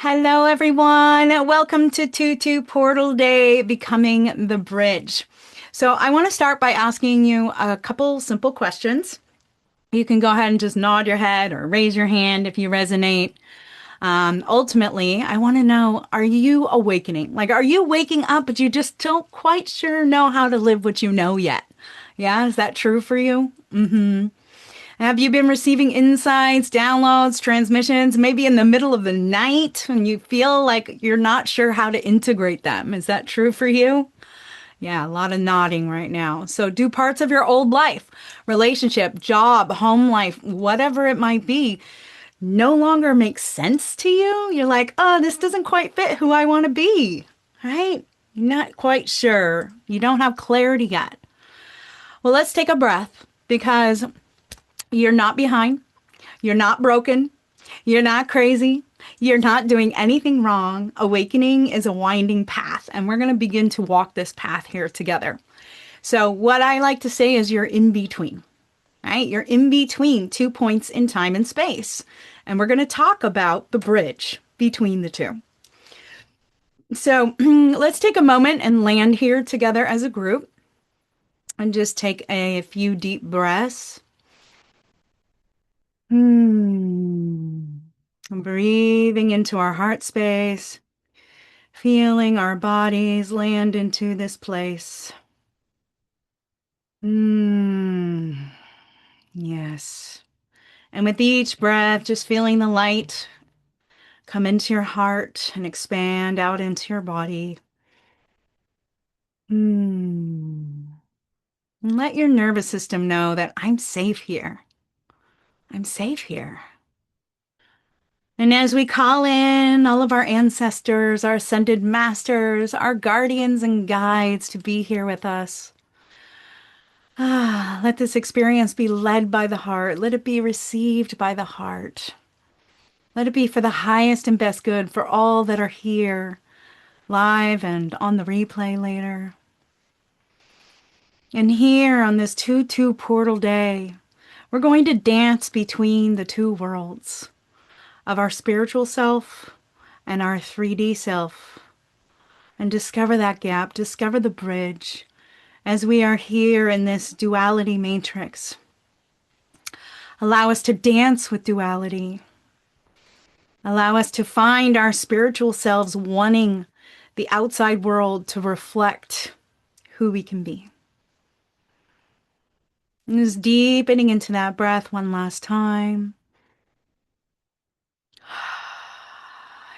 Hello, everyone. Welcome to Tutu Portal Day, Becoming the Bridge. So, I want to start by asking you a couple simple questions. You can go ahead and just nod your head or raise your hand if you resonate. Ultimately, I want to know, are you awakening? Like, are you waking up, but you just don't quite sure know how to live what you know yet? Yeah, is that true for you? Have you been receiving insights, downloads, transmissions, maybe in the middle of the night when you feel like you're not sure how to integrate them? Is that true for you? Yeah, a lot of nodding right now. So, do parts of your old life, relationship, job, home life, whatever it might be, no longer make sense to you? You're like, oh, this doesn't quite fit who I want to be, right? You're not quite sure. You don't have clarity yet. Well, let's take a breath because you're not behind. You're not broken. You're not crazy. You're not doing anything wrong. Awakening is a winding path, and we're going to begin to walk this path here together. So, what I like to say is you're in between, right? You're in between 2 points in time and space. And we're going to talk about the bridge between the two. So, let's take a moment and land here together as a group and just take a few deep breaths. Hmm. Breathing into our heart space, feeling our bodies land into this place. Yes. And with each breath, just feeling the light come into your heart and expand out into your body. And let your nervous system know that I'm safe here. I'm safe here. And as we call in all of our ancestors, our ascended masters, our guardians and guides to be here with us, let this experience be led by the heart. Let it be received by the heart. Let it be for the highest and best good for all that are here, live and on the replay later. And here on this 2-2 portal day, we're going to dance between the two worlds of our spiritual self and our 3D self and discover that gap, discover the bridge as we are here in this duality matrix. Allow us to dance with duality. Allow us to find our spiritual selves wanting the outside world to reflect who we can be. And just deepening into that breath one last time.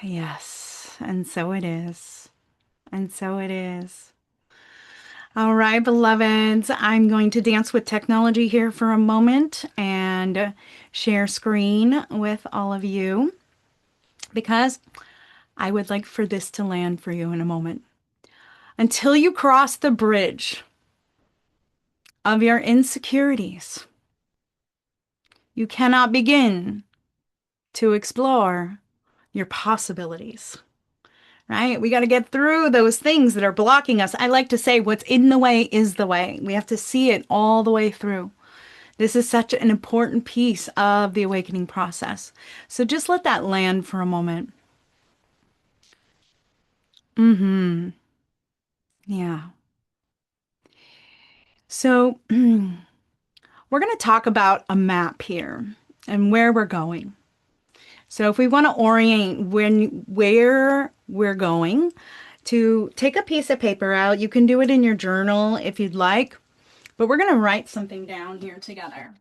Yes, and so it is. And so it is. All right, beloveds, I'm going to dance with technology here for a moment and share screen with all of you because I would like for this to land for you in a moment. Until you cross the bridge of your insecurities, you cannot begin to explore your possibilities. Right? We got to get through those things that are blocking us. I like to say what's in the way is the way. We have to see it all the way through. This is such an important piece of the awakening process. So just let that land for a moment. Yeah. So we're going to talk about a map here and where we're going. So if we want to orient where we're going, to take a piece of paper out, you can do it in your journal if you'd like, but we're going to write something down here together.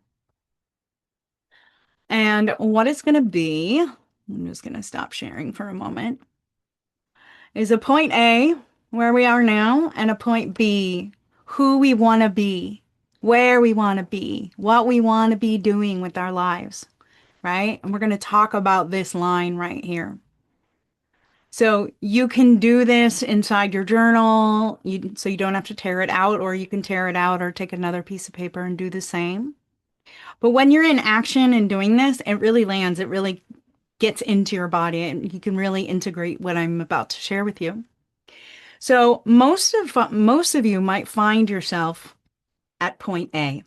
And what it's going to be, I'm just going to stop sharing for a moment, is a point A, where we are now, and a point B, who we want to be, where we want to be, what we want to be doing with our lives, right? And we're going to talk about this line right here. So you can do this inside your journal, so you don't have to tear it out, or you can tear it out or take another piece of paper and do the same. But when you're in action and doing this, it really lands. It really gets into your body and you can really integrate what I'm about to share with you. So most of you might find yourself at point A,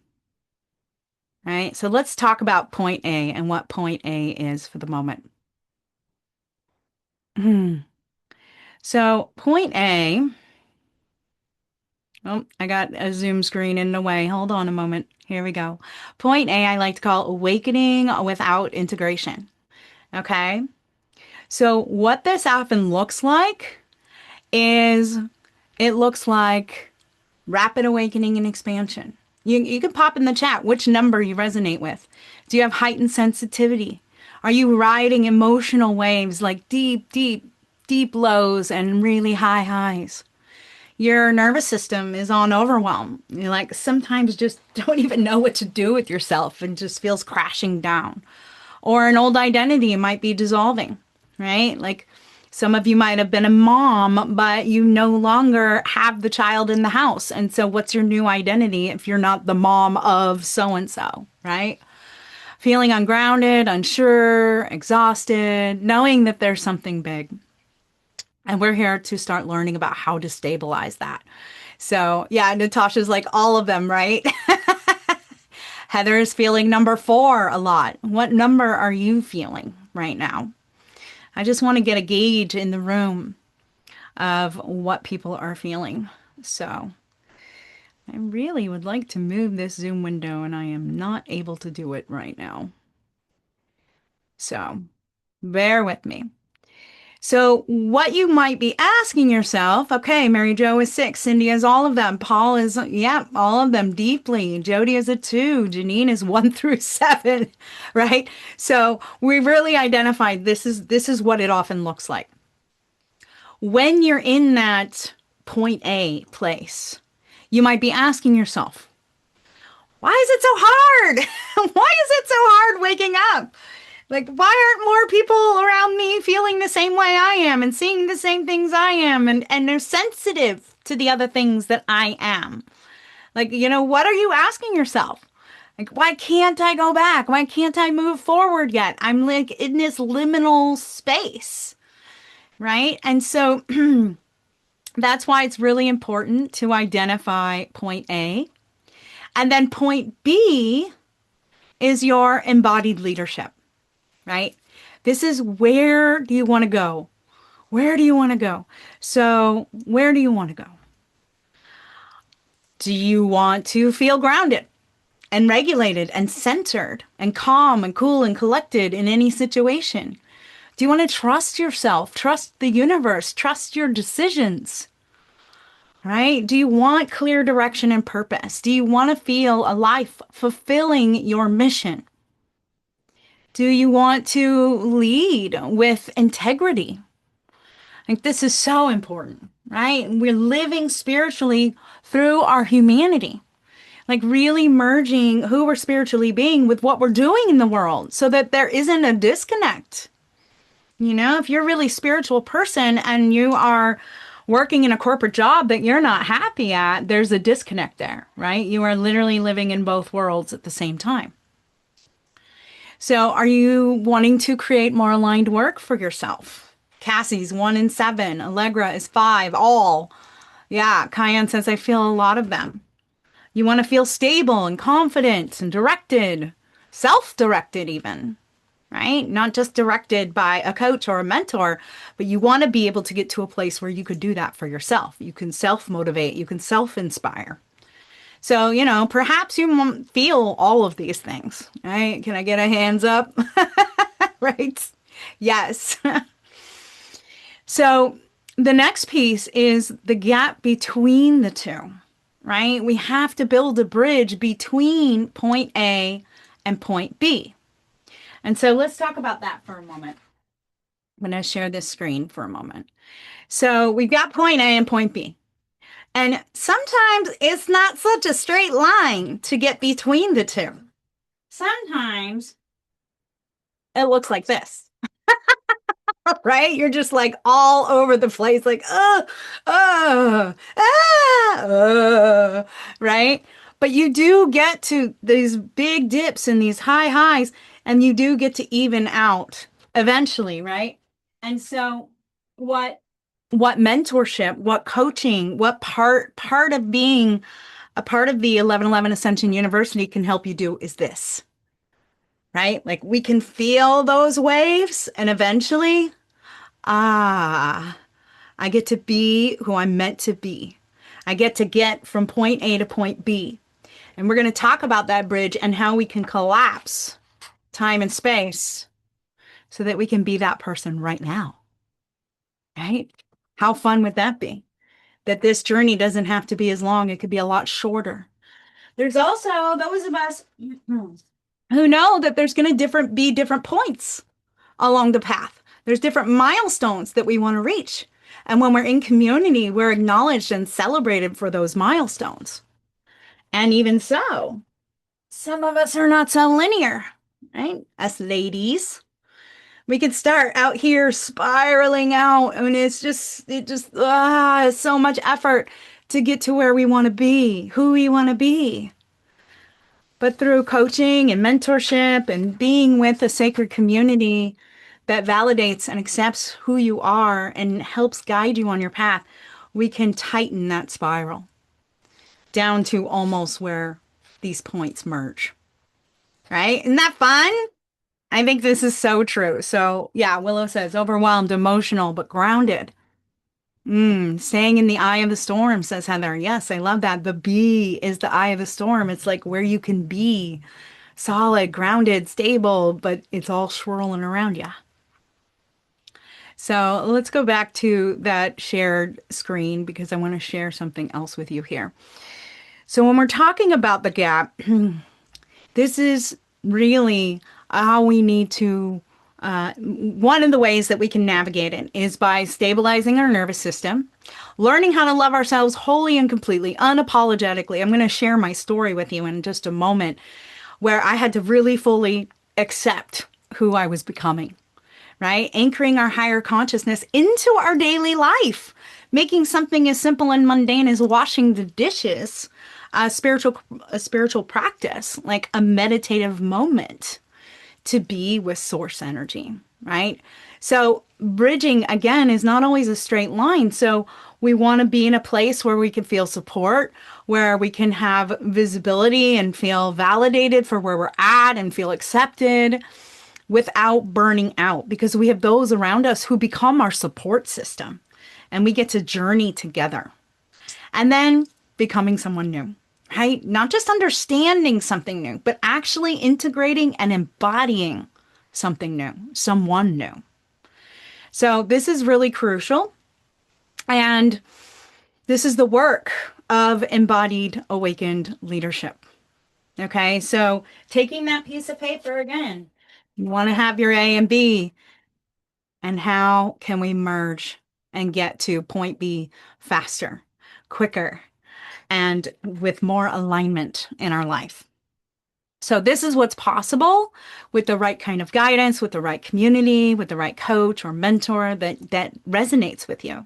right? So let's talk about point A and what point A is for the moment. So, point A, oh, I got a Zoom screen in the way. Hold on a moment. Here we go. Point A, I like to call awakening without integration. Okay. So, what this often looks like is it looks like rapid awakening and expansion. You can pop in the chat which number you resonate with. Do you have heightened sensitivity? Are you riding emotional waves like deep, deep, deep lows and really high highs? Your nervous system is on overwhelm. You like sometimes just don't even know what to do with yourself and just feels crashing down. Or an old identity might be dissolving, right? Like some of you might have been a mom, but you no longer have the child in the house. And so what's your new identity if you're not the mom of so and so, right? Feeling ungrounded, unsure, exhausted, knowing that there's something big. And we're here to start learning about how to stabilize that. So, yeah, Natasha's like all of them, right? Heather is feeling number 4 a lot. What number are you feeling right now? I just want to get a gauge in the room of what people are feeling. So, I really would like to move this Zoom window, and I am not able to do it right now. So, bear with me. So, what you might be asking yourself, okay, Mary Jo is 6, Cindy is all of them, Paul is, yeah, all of them deeply, Jody is a 2, Janine is 1 through 7, right? So, we really identified this is what it often looks like. When you're in that point A place, you might be asking yourself, why is it so hard? Why is it so hard waking up? Like, why aren't more people around me feeling the same way I am and seeing the same things I am and they're sensitive to the other things that I am? Like, what are you asking yourself? Like, why can't I go back? Why can't I move forward yet? I'm like in this liminal space, right? And so that's why it's really important to identify point A. And then point B is your embodied leadership, right? This is where do you want to go? Where do you want to go? So, where do you want to go? Do you want to feel grounded and regulated and centered and calm and cool and collected in any situation? Do you want to trust yourself, trust the universe, trust your decisions? Right? Do you want clear direction and purpose? Do you want to feel a life fulfilling your mission? Do you want to lead with integrity? Like, this is so important, right? We're living spiritually through our humanity, like really merging who we're spiritually being with what we're doing in the world so that there isn't a disconnect. If you're a really spiritual person and you are working in a corporate job that you're not happy at, there's a disconnect there, right? You are literally living in both worlds at the same time. So, are you wanting to create more aligned work for yourself? Cassie's 1 and 7. Allegra is 5. All. Yeah, Cayenne says, I feel a lot of them. You want to feel stable and confident and directed, self-directed even, right? Not just directed by a coach or a mentor, but you want to be able to get to a place where you could do that for yourself. You can self-motivate, you can self-inspire. So, perhaps you feel all of these things, right? Can I get a hands up? Right? Yes. So, the next piece is the gap between the two, right? We have to build a bridge between point A and point B. And so let's talk about that for a moment. I'm going to share this screen for a moment. So we've got point A and point B. And sometimes it's not such a straight line to get between the two. Sometimes it looks like this. Right? You're just like all over the place, like, right? But you do get to these big dips and these high highs, and you do get to even out eventually, right? And so what mentorship, what coaching, what part of being a part of the 1111 Ascension University can help you do is this, right? Like we can feel those waves and eventually Ah, I get to be who I'm meant to be. I get from point A to point B. And we're going to talk about that bridge and how we can collapse time and space so that we can be that person right now, right? How fun would that be? That this journey doesn't have to be as long, it could be a lot shorter. There's also those of us who know that there's going to be different points along the path. There's different milestones that we want to reach. And when we're in community, we're acknowledged and celebrated for those milestones. And even so, some of us are not so linear, right? Us ladies, we could start out here spiraling out, and it's so much effort to get to where we want to be, who we want to be. But through coaching and mentorship and being with a sacred community that validates and accepts who you are and helps guide you on your path, we can tighten that spiral down to almost where these points merge. Right? Isn't that fun? I think this is so true. So, yeah, Willow says overwhelmed, emotional, but grounded. Staying in the eye of the storm, says Heather. Yes, I love that. The bee is the eye of the storm. It's like where you can be solid, grounded, stable, but it's all swirling around you. So let's go back to that shared screen because I want to share something else with you here. So when we're talking about the gap, this is really how we need to, one of the ways that we can navigate it is by stabilizing our nervous system, learning how to love ourselves wholly and completely, unapologetically. I'm going to share my story with you in just a moment where I had to really fully accept who I was becoming, right? Anchoring our higher consciousness into our daily life, making something as simple and mundane as washing the dishes a spiritual practice, like a meditative moment to be with source energy, right? So bridging again is not always a straight line. So we want to be in a place where we can feel support, where we can have visibility and feel validated for where we're at and feel accepted without burning out, because we have those around us who become our support system and we get to journey together. And then becoming someone new, right? Not just understanding something new, but actually integrating and embodying something new, someone new. So this is really crucial. And this is the work of embodied awakened leadership. Okay, so taking that piece of paper again, you want to have your A and B, and how can we merge and get to point B faster, quicker, and with more alignment in our life. So this is what's possible with the right kind of guidance, with the right community, with the right coach or mentor that resonates with you.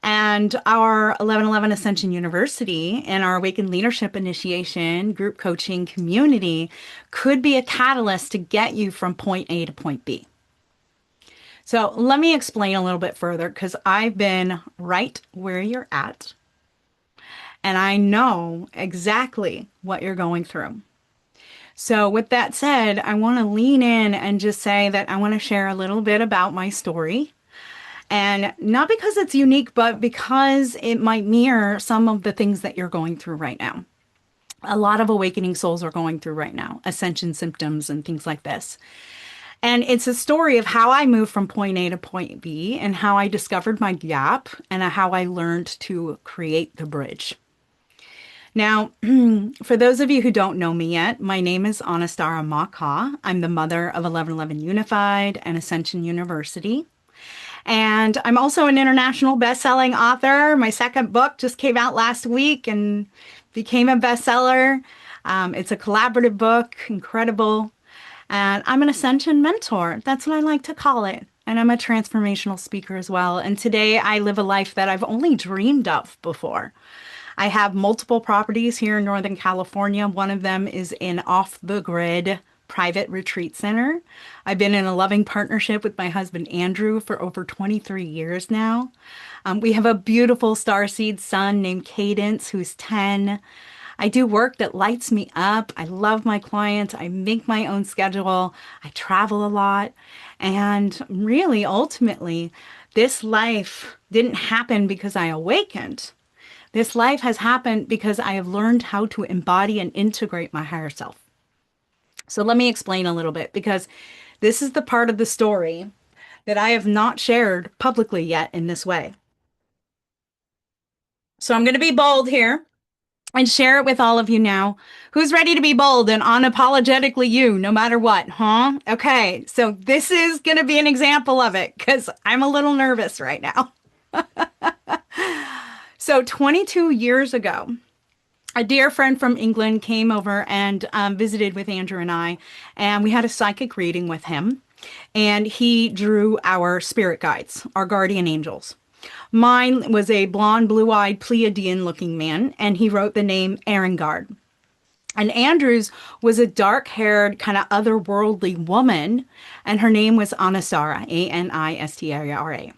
And our 1111 Ascension University and our Awakened Leadership Initiation group coaching community could be a catalyst to get you from point A to point B. So let me explain a little bit further because I've been right where you're at. And I know exactly what you're going through. So with that said, I want to lean in and just say that I want to share a little bit about my story. And not because it's unique, but because it might mirror some of the things that you're going through right now. A lot of awakening souls are going through right now, ascension symptoms and things like this. And it's a story of how I moved from point A to point B and how I discovered my gap and how I learned to create the bridge. Now, for those of you who don't know me yet, my name is Anistara Maka. I'm the mother of 1111 Unified and Ascension University. And I'm also an international best-selling author. My second book just came out last week and became a bestseller. It's a collaborative book, incredible. And I'm an ascension mentor. That's what I like to call it. And I'm a transformational speaker as well. And today I live a life that I've only dreamed of before. I have multiple properties here in Northern California. One of them is in off-the-grid private retreat center. I've been in a loving partnership with my husband, Andrew, for over 23 years now. We have a beautiful starseed son named Cadence, who's 10. I do work that lights me up. I love my clients. I make my own schedule. I travel a lot. And really, ultimately, this life didn't happen because I awakened. This life has happened because I have learned how to embody and integrate my higher self. So let me explain a little bit because this is the part of the story that I have not shared publicly yet in this way. So I'm going to be bold here and share it with all of you now. Who's ready to be bold and unapologetically you, no matter what, huh? Okay, so this is going to be an example of it because I'm a little nervous right now. So 22 years ago, a dear friend from England came over and visited with Andrew and we had a psychic reading with him. And he drew our spirit guides, our guardian angels. Mine was a blonde, blue-eyed, Pleiadian-looking man, and he wrote the name Erengard. And Andrew's was a dark-haired, kind of otherworldly woman, and her name was Anistara, Anistara.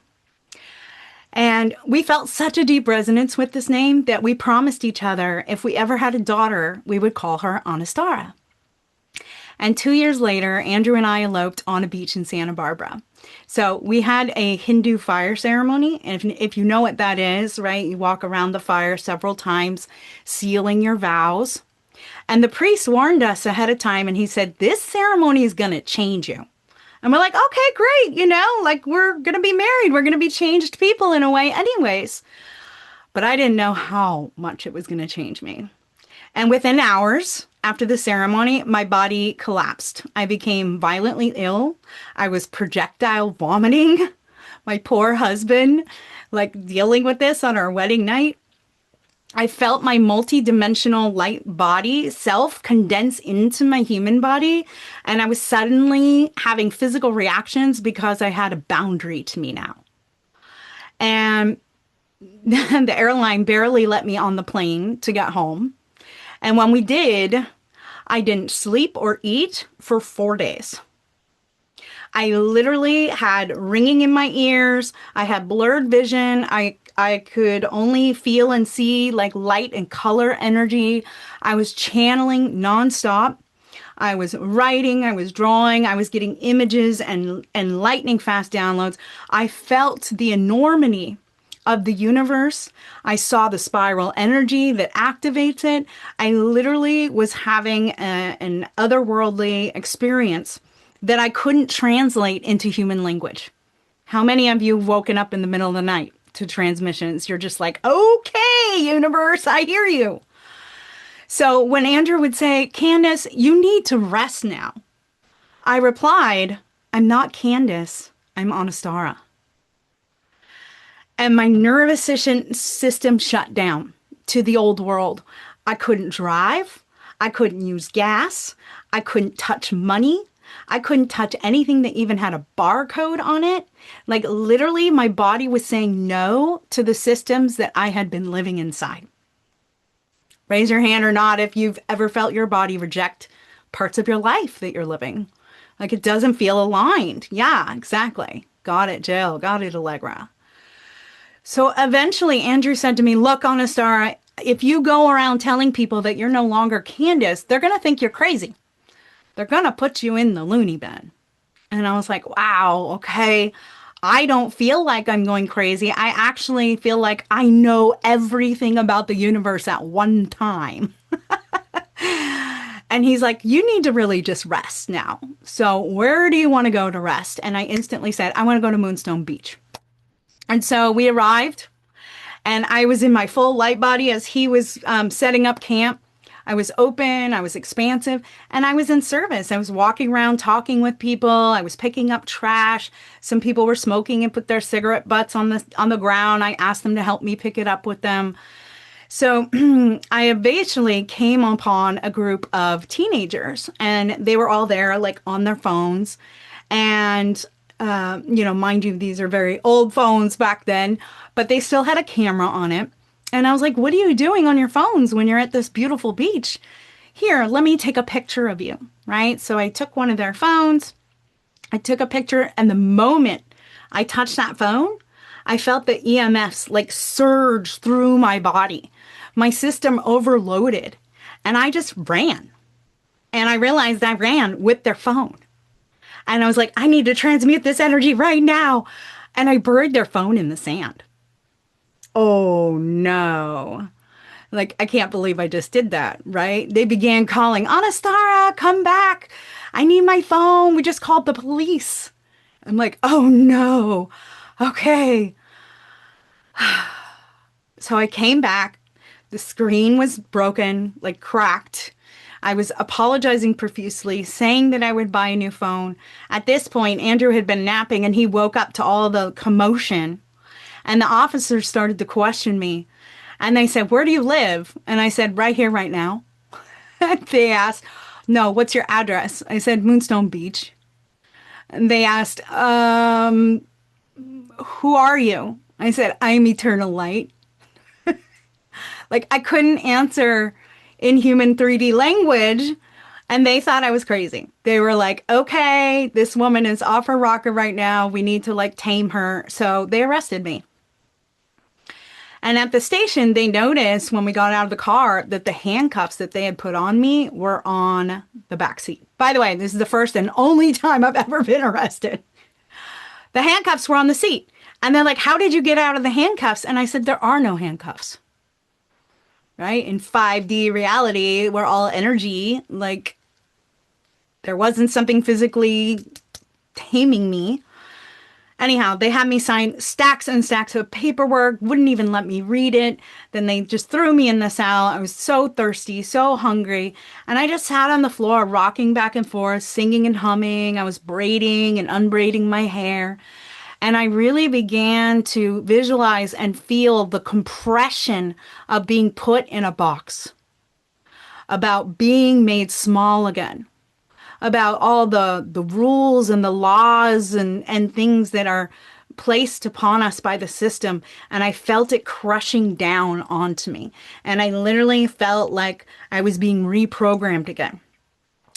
And we felt such a deep resonance with this name that we promised each other if we ever had a daughter, we would call her Anistara. And 2 years later, Andrew and I eloped on a beach in Santa Barbara. So we had a Hindu fire ceremony. And if you know what that is, right, you walk around the fire several times, sealing your vows. And the priest warned us ahead of time and he said, this ceremony is going to change you. And we're like, okay, great. Like we're going to be married. We're going to be changed people in a way anyways. But I didn't know how much it was going to change me. And within hours after the ceremony, my body collapsed. I became violently ill. I was projectile vomiting. My poor husband, like dealing with this on our wedding night. I felt my multi-dimensional light body self condense into my human body. And I was suddenly having physical reactions because I had a boundary to me now. And the airline barely let me on the plane to get home. And when we did, I didn't sleep or eat for 4 days. I literally had ringing in my ears. I had blurred vision. I could only feel and see like light and color energy. I was channeling nonstop. I was writing, I was drawing, I was getting images and lightning fast downloads. I felt the enormity of the universe. I saw the spiral energy that activates it. I literally was having an otherworldly experience that I couldn't translate into human language. How many of you have woken up in the middle of the night to transmissions? You're just like, okay, universe, I hear you. So when Andrew would say, Candace, you need to rest now, I replied, I'm not Candace, I'm Anistara. And my nervous system shut down to the old world. I couldn't drive. I couldn't use gas. I couldn't touch money. I couldn't touch anything that even had a barcode on it. Like literally my body was saying no to the systems that I had been living inside. Raise your hand or not if you've ever felt your body reject parts of your life that you're living. Like it doesn't feel aligned. Yeah, exactly. Got it, Jill. Got it, Allegra. So eventually Andrew said to me, look, Anistara, if you go around telling people that you're no longer Candace, they're going to think you're crazy. They're going to put you in the loony bin. And I was like, wow, okay. I don't feel like I'm going crazy. I actually feel like I know everything about the universe at one time. And he's like, you need to really just rest now. So where do you want to go to rest? And I instantly said, I want to go to Moonstone Beach. And so we arrived and I was in my full light body as he was setting up camp. I was open, I was expansive, and I was in service. I was walking around talking with people. I was picking up trash. Some people were smoking and put their cigarette butts on the ground. I asked them to help me pick it up with them. So I eventually came upon a group of teenagers, and they were all there, like on their phones. And mind you, these are very old phones back then, but they still had a camera on it. And I was like, what are you doing on your phones when you're at this beautiful beach? Here, let me take a picture of you, right? So I took one of their phones. I took a picture, and the moment I touched that phone, I felt the EMFs like surge through my body. My system overloaded, and I just ran. And I realized I ran with their phone. And I was like, I need to transmute this energy right now. And I buried their phone in the sand. Oh no. Like, I can't believe I just did that, right? They began calling, Anistara, come back. I need my phone. We just called the police. I'm like, oh no. Okay. So I came back. The screen was broken, like cracked. I was apologizing profusely, saying that I would buy a new phone. At this point, Andrew had been napping and he woke up to all the commotion. And the officers started to question me. And they said, where do you live? And I said, right here, right now. They asked, no, what's your address? I said, Moonstone Beach. And they asked, who are you? I said, I'm Eternal Light. Like, I couldn't answer in human 3D language. And they thought I was crazy. They were like, okay, this woman is off her rocker right now. We need to like tame her. So they arrested me. And at the station, they noticed when we got out of the car that the handcuffs that they had put on me were on the back seat. By the way, this is the first and only time I've ever been arrested. The handcuffs were on the seat. And they're like, how did you get out of the handcuffs? And I said, there are no handcuffs. Right? In 5D reality, we're all energy. Like, there wasn't something physically taming me. Anyhow, they had me sign stacks and stacks of paperwork, wouldn't even let me read it. Then they just threw me in the cell. I was so thirsty, so hungry. And I just sat on the floor, rocking back and forth, singing and humming. I was braiding and unbraiding my hair. And I really began to visualize and feel the compression of being put in a box, about being made small again, about all the rules and the laws and things that are placed upon us by the system. And I felt it crushing down onto me. And I literally felt like I was being reprogrammed again,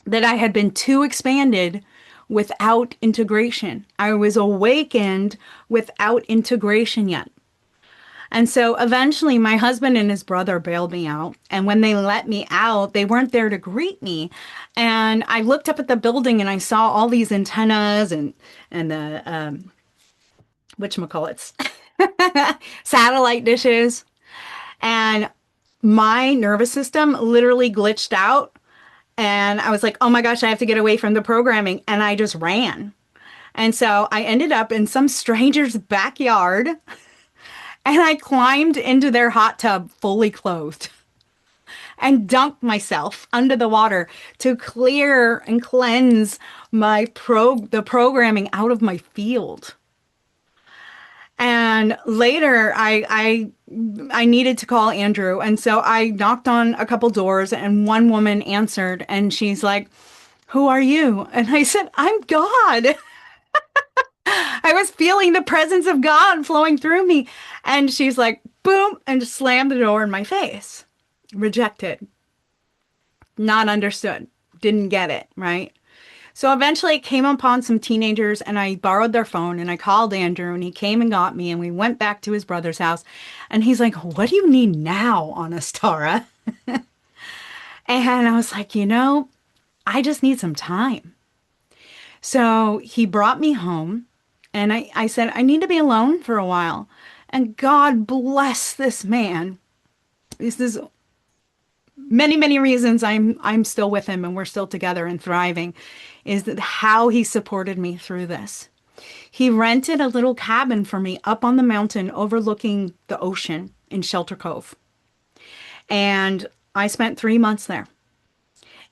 that I had been too expanded without integration. I was awakened without integration yet. And so eventually my husband and his brother bailed me out. And when they let me out, they weren't there to greet me. And I looked up at the building and I saw all these antennas and the whatchamacallits, satellite dishes. And my nervous system literally glitched out. And I was like, oh my gosh, I have to get away from the programming. And I just ran. And so I ended up in some stranger's backyard. And I climbed into their hot tub fully clothed and dunked myself under the water to clear and cleanse the programming out of my field. And later I needed to call Andrew. And so I knocked on a couple doors and one woman answered and she's like, who are you? And I said, I'm God. I was feeling the presence of God flowing through me. And she's like, boom, and just slammed the door in my face. Rejected. Not understood. Didn't get it, right? So eventually I came upon some teenagers and I borrowed their phone and I called Andrew and he came and got me and we went back to his brother's house. And he's like, what do you need now, Anistara? And I was like, I just need some time. So he brought me home and I said, I need to be alone for a while. And God bless this man. This is many, many reasons I'm still with him and we're still together and thriving, is that how he supported me through this. He rented a little cabin for me up on the mountain overlooking the ocean in Shelter Cove. And I spent 3 months there,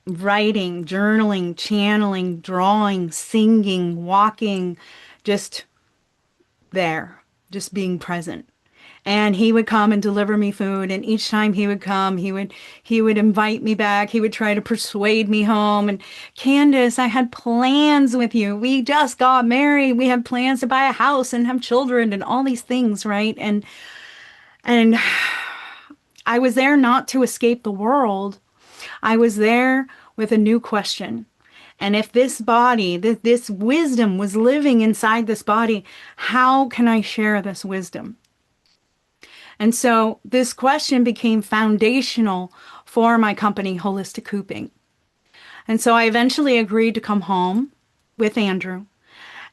writing, journaling, channeling, drawing, singing, walking, just there, just being present. And he would come and deliver me food. And each time he would come, he would invite me back. He would try to persuade me home. And Candace, I had plans with you. We just got married. We had plans to buy a house and have children and all these things, right? And I was there not to escape the world. I was there with a new question. And if this body, this wisdom was living inside this body, how can I share this wisdom? And so this question became foundational for my company, Holistic Cooping. And so I eventually agreed to come home with Andrew.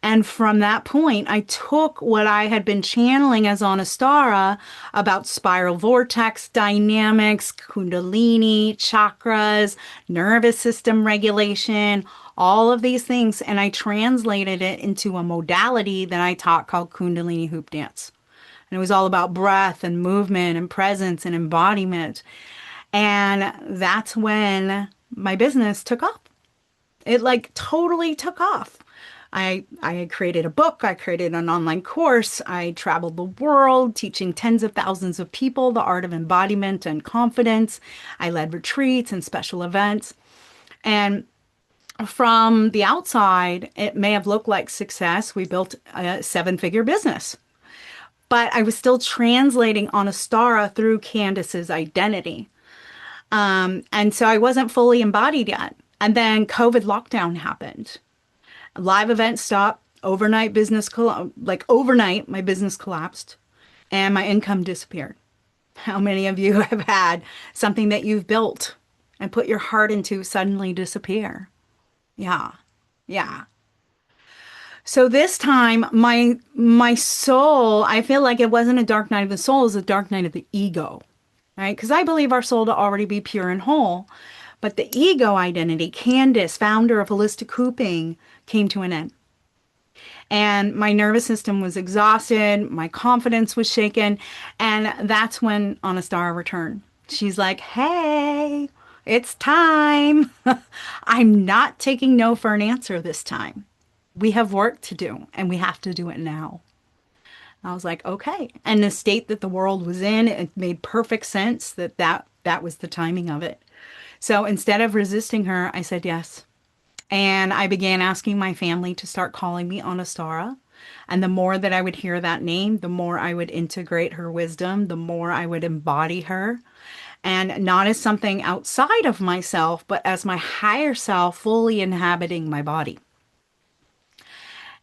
And from that point, I took what I had been channeling as Anistara about spiral vortex dynamics, kundalini, chakras, nervous system regulation, all of these things, and I translated it into a modality that I taught called kundalini hoop dance. And it was all about breath and movement and presence and embodiment. And that's when my business took off. It like totally took off. I had created a book, I created an online course, I traveled the world teaching tens of thousands of people the art of embodiment and confidence. I led retreats and special events. And from the outside, it may have looked like success. We built a seven-figure business, but I was still translating Anistara through Candace's identity. And so I wasn't fully embodied yet. And then COVID lockdown happened. Live events stopped. Overnight, my business collapsed and my income disappeared. How many of you have had something that you've built and put your heart into suddenly disappear? Yeah. Yeah. So this time my soul, I feel like it wasn't a dark night of the soul, it was a dark night of the ego, right? Because I believe our soul to already be pure and whole. But the ego identity, Candace, founder of Holistic Cooping, came to an end. And my nervous system was exhausted, my confidence was shaken, and that's when Anastara returned. She's like, hey, it's time. I'm not taking no for an answer this time. We have work to do, and we have to do it now. I was like, okay. And the state that the world was in, it made perfect sense that was the timing of it. So instead of resisting her, I said yes. And I began asking my family to start calling me Anastara. And the more that I would hear that name, the more I would integrate her wisdom, the more I would embody her. And not as something outside of myself, but as my higher self fully inhabiting my body.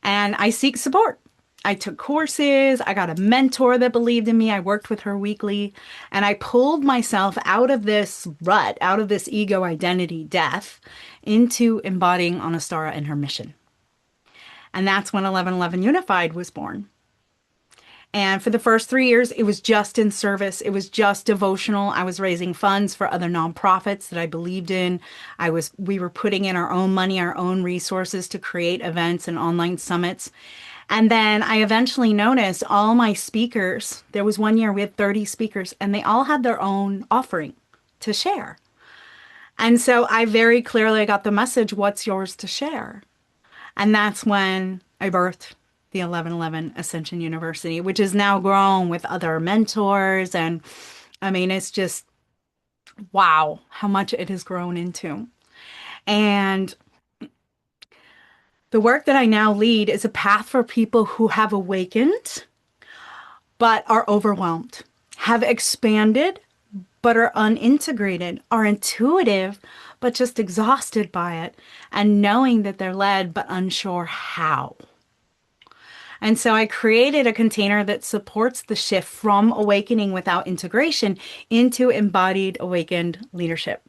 And I seek support. I took courses. I got a mentor that believed in me. I worked with her weekly. And I pulled myself out of this rut, out of this ego identity death, into embodying Anastara and her mission. And that's when 1111 Unified was born. And for the first 3 years, it was just in service. It was just devotional. I was raising funds for other nonprofits that I believed in. We were putting in our own money, our own resources to create events and online summits. And then I eventually noticed all my speakers, there was one year we had 30 speakers, and they all had their own offering to share. And so I very clearly got the message, what's yours to share? And that's when I birthed the 1111 Ascension University, which is now grown with other mentors. And I mean, it's just, wow, how much it has grown into. And the work that I now lead is a path for people who have awakened, but are overwhelmed, have expanded, but are unintegrated, are intuitive, but just exhausted by it, and knowing that they're led, but unsure how. And so I created a container that supports the shift from awakening without integration into embodied awakened leadership.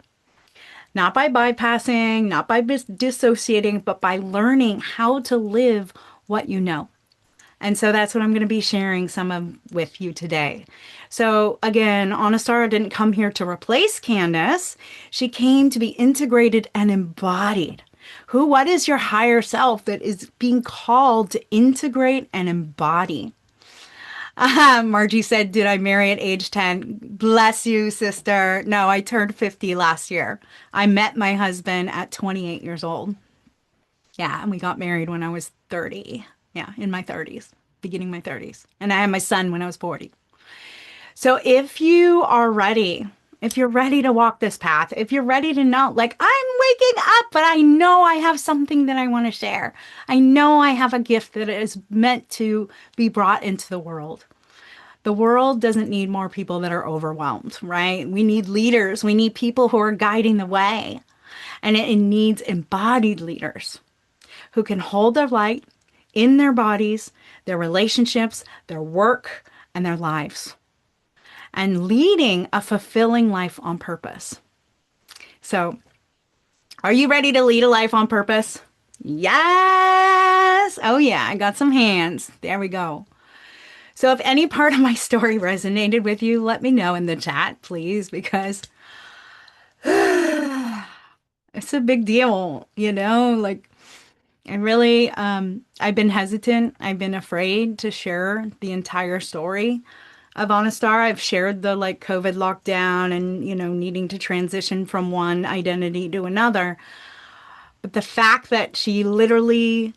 Not by bypassing, not by dissociating, but by learning how to live what you know. And so that's what I'm going to be sharing some of with you today. So again, Anastara didn't come here to replace Candace. She came to be integrated and embodied. What is your higher self that is being called to integrate and embody? Margie said, did I marry at age 10? Bless you, sister. No, I turned 50 last year. I met my husband at 28 years old. Yeah, and we got married when I was 30. Yeah, in my 30s, beginning my 30s. And I had my son when I was 40. So if you are ready, if you're ready to walk this path, if you're ready to know, like, I'm waking up, but I know I have something that I want to share. I know I have a gift that is meant to be brought into the world. The world doesn't need more people that are overwhelmed, right? We need leaders. We need people who are guiding the way. And it needs embodied leaders who can hold their light in their bodies, their relationships, their work, and their lives, and leading a fulfilling life on purpose. So, are you ready to lead a life on purpose? Yes. Oh, yeah. I got some hands. There we go. So if any part of my story resonated with you, let me know in the chat, please, because it's a big deal, like I've been hesitant. I've been afraid to share the entire story of Anistara. I've shared the like COVID lockdown and, needing to transition from one identity to another. But the fact that she literally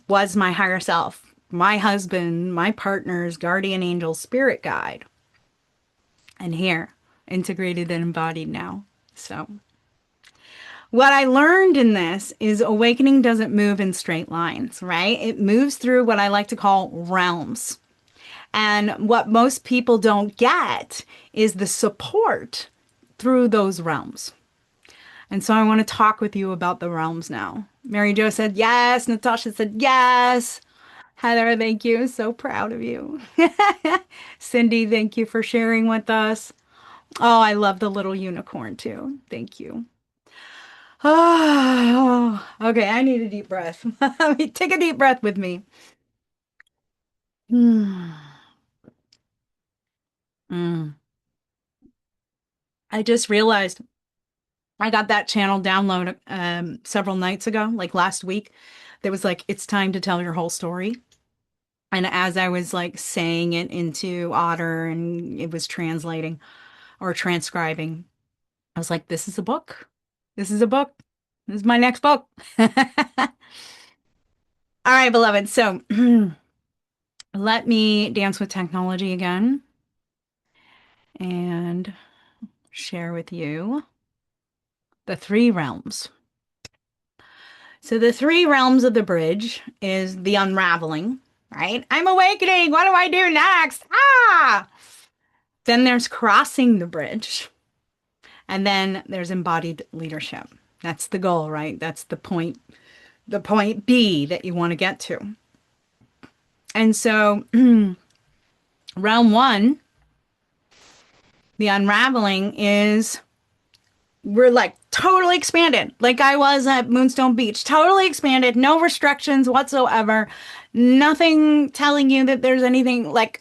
was my higher self, my husband, my partner's guardian angel spirit guide, and here, integrated and embodied now. So, what I learned in this is awakening doesn't move in straight lines, right? It moves through what I like to call realms. And what most people don't get is the support through those realms. And so I want to talk with you about the realms now. Mary Jo said yes. Natasha said yes. Heather, thank you. So proud of you. Cindy, thank you for sharing with us. Oh, I love the little unicorn too. Thank you. Oh, okay. I need a deep breath. Take a deep breath with me. Mm, mm. I just realized I got that channel download several nights ago, like last week. There was like, it's time to tell your whole story. And as I was like saying it into Otter and it was translating or transcribing, I was like, this is a book. This is a book. This is my next book. All right, beloved. So let me dance with technology again and share with you the three realms. So the three realms of the bridge is the unraveling, right? I'm awakening. What do I do next? Ah! Then there's crossing the bridge. And then there's embodied leadership. That's the goal, right? That's the point B that you want to get to. And so round one, the unraveling is we're like totally expanded, like I was at Moonstone Beach, totally expanded, no restrictions whatsoever, nothing telling you that there's anything like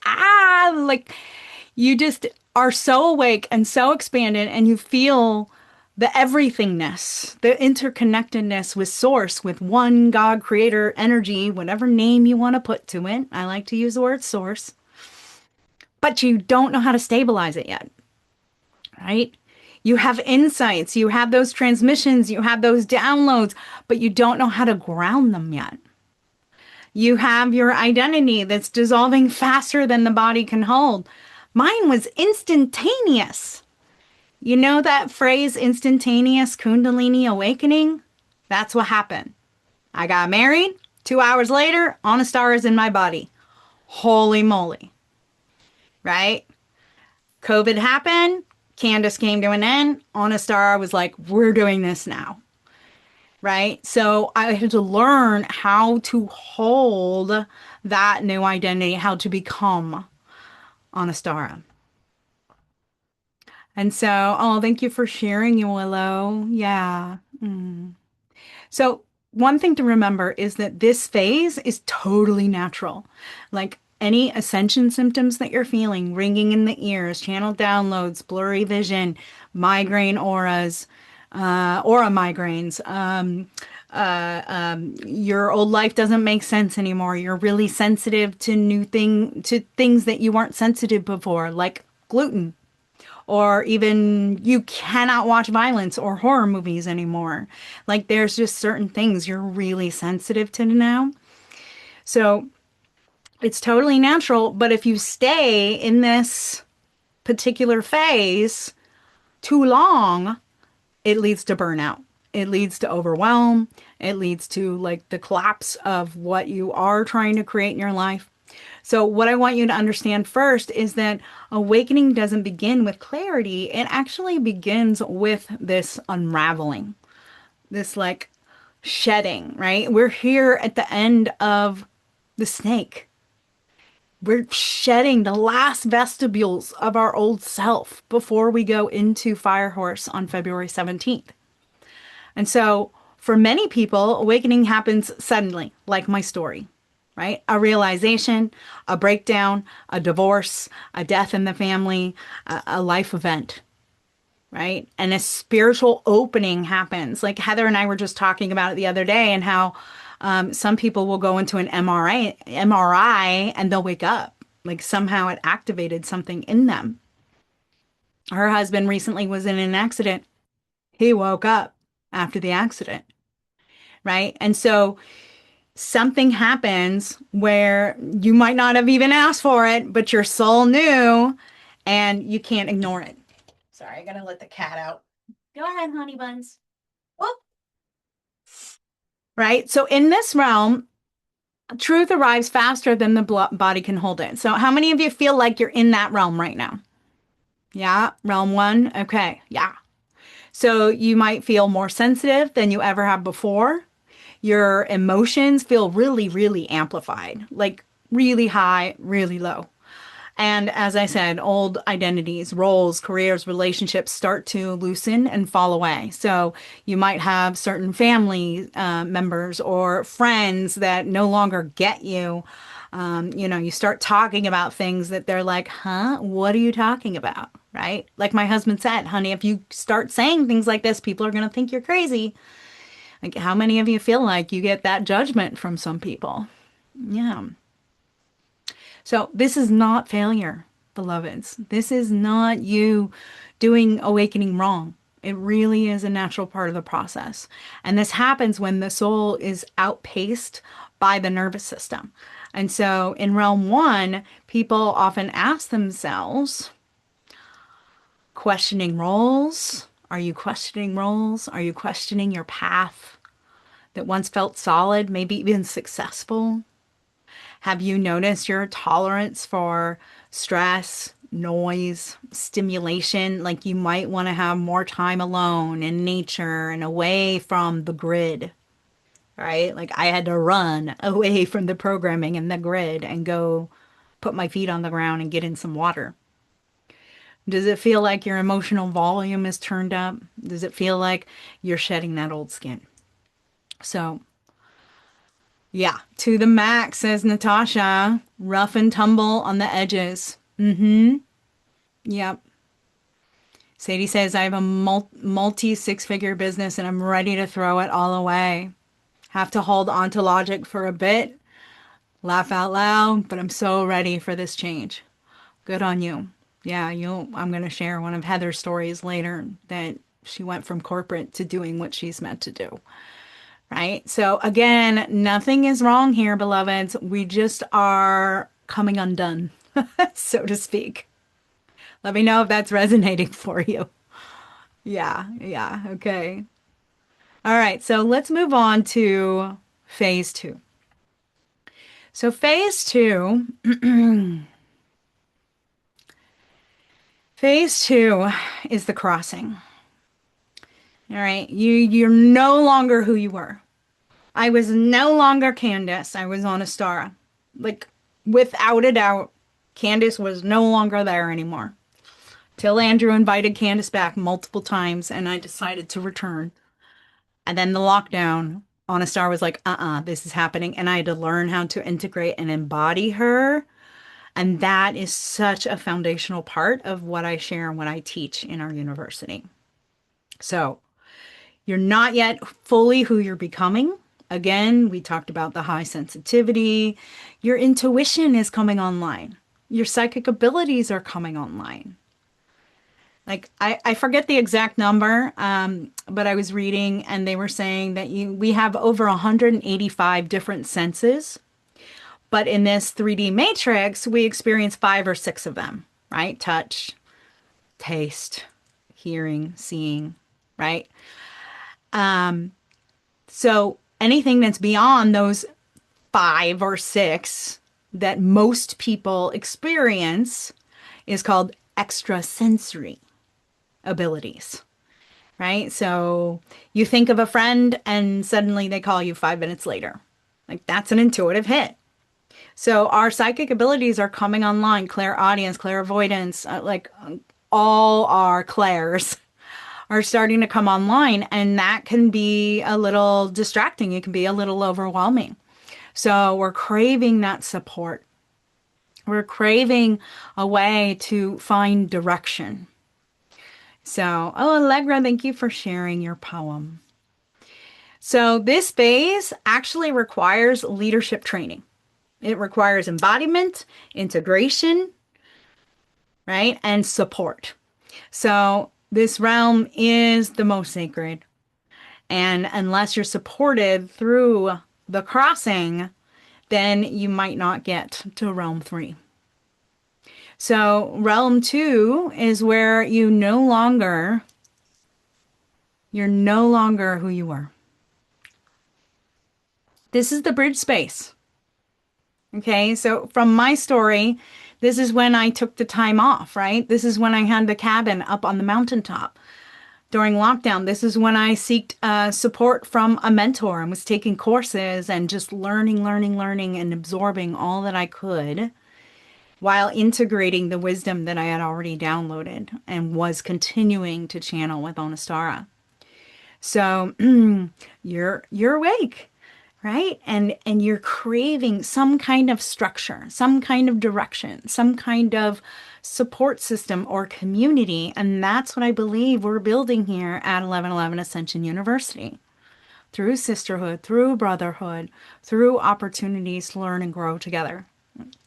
you just are so awake and so expanded, and you feel the everythingness, the interconnectedness with source, with one God creator energy, whatever name you want to put to it. I like to use the word source, but you don't know how to stabilize it yet, right? You have insights, you have those transmissions, you have those downloads, but you don't know how to ground them yet. You have your identity that's dissolving faster than the body can hold. Mine was instantaneous. You know that phrase, instantaneous Kundalini awakening? That's what happened. I got married. 2 hours later, Anistara is in my body. Holy moly. Right? COVID happened. Candace came to an end. Anistara was like, we're doing this now. Right? So I had to learn how to hold that new identity, how to become Anistara. And so, oh, thank you for sharing, Willow. Yeah. So, one thing to remember is that this phase is totally natural. Like any ascension symptoms that you're feeling, ringing in the ears, channel downloads, blurry vision, migraine auras, aura migraines, your old life doesn't make sense anymore. You're really sensitive to to things that you weren't sensitive before, like gluten, or even you cannot watch violence or horror movies anymore. Like there's just certain things you're really sensitive to now. So it's totally natural. But if you stay in this particular phase too long, it leads to burnout. It leads to overwhelm. It leads to like the collapse of what you are trying to create in your life. So, what I want you to understand first is that awakening doesn't begin with clarity. It actually begins with this unraveling, this like shedding, right? We're here at the end of the snake. We're shedding the last vestibules of our old self before we go into Firehorse on February 17th. And so, For many people, awakening happens suddenly, like my story, right? A realization, a breakdown, a divorce, a death in the family, a life event, right? And a spiritual opening happens. Like Heather and I were just talking about it the other day, and how some people will go into an MRI, and they'll wake up. Like somehow it activated something in them. Her husband recently was in an accident. He woke up after the accident, right? And so something happens where you might not have even asked for it, but your soul knew and you can't ignore it. Sorry, I gotta let the cat out. Go ahead, honey buns. Whoop. Right? So in this realm, truth arrives faster than the body can hold it. So how many of you feel like you're in that realm right now? Yeah, realm one. Okay, yeah. So you might feel more sensitive than you ever have before. Your emotions feel really, really amplified, like really high, really low. And as I said, old identities, roles, careers, relationships start to loosen and fall away. So you might have certain family members or friends that no longer get you. You start talking about things that they're like, huh, what are you talking about? Right? Like my husband said, honey, if you start saying things like this, people are going to think you're crazy. Like, how many of you feel like you get that judgment from some people? Yeah. So this is not failure, beloveds. This is not you doing awakening wrong. It really is a natural part of the process. And this happens when the soul is outpaced by the nervous system. And so in realm one, people often ask themselves, questioning roles. Are you questioning roles? Are you questioning your path that once felt solid, maybe even successful? Have you noticed your tolerance for stress, noise, stimulation? Like you might want to have more time alone in nature and away from the grid, right? Like I had to run away from the programming and the grid and go put my feet on the ground and get in some water. Does it feel like your emotional volume is turned up? Does it feel like you're shedding that old skin? So, yeah, to the max, says Natasha. Rough and tumble on the edges. Mm-hmm. Yep. Sadie says, I have a multi six-figure business and I'm ready to throw it all away. Have to hold on to logic for a bit. Laugh out loud, but I'm so ready for this change. Good on you. Yeah, I'm going to share one of Heather's stories later that she went from corporate to doing what she's meant to do. Right? So again, nothing is wrong here, beloveds. We just are coming undone, so to speak. Let me know if that's resonating for you. Yeah, yeah, okay. All right, so let's move on to phase two. So phase two, phase two is the crossing. All right, you're no longer who you were. I was no longer Candace. I was Anistara. Like, without a doubt, Candace was no longer there anymore. Till Andrew invited Candace back multiple times and I decided to return. And then the lockdown, Anastar was like, this is happening. And I had to learn how to integrate and embody her. And that is such a foundational part of what I share and what I teach in our university. So, you're not yet fully who you're becoming. Again, we talked about the high sensitivity. Your intuition is coming online. Your psychic abilities are coming online. Like I forget the exact number, but I was reading and they were saying that we have over 185 different senses, but in this 3D matrix, we experience 5 or 6 of them, right? Touch, taste, hearing, seeing, right? So anything that's beyond those 5 or 6 that most people experience is called extrasensory abilities, right? So you think of a friend and suddenly they call you 5 minutes later. Like that's an intuitive hit. So our psychic abilities are coming online, clairaudience, clairvoyance, all our clairs are starting to come online, and that can be a little distracting. It can be a little overwhelming. So we're craving that support. We're craving a way to find direction. So, oh, Allegra, thank you for sharing your poem. So, this phase actually requires leadership training. It requires embodiment, integration, right? And support. So, this realm is the most sacred. And unless you're supported through the crossing, then you might not get to realm three. So, realm two is where you're no longer who you were. This is the bridge space. Okay, so from my story, this is when I took the time off, right? This is when I had the cabin up on the mountaintop during lockdown. This is when I sought support from a mentor and was taking courses and just learning, and absorbing all that I could while integrating the wisdom that I had already downloaded and was continuing to channel with Anistara. So you're awake, right? And you're craving some kind of structure, some kind of direction, some kind of support system or community. And that's what I believe we're building here at 1111 Ascension University. Through sisterhood, through brotherhood, through opportunities to learn and grow together.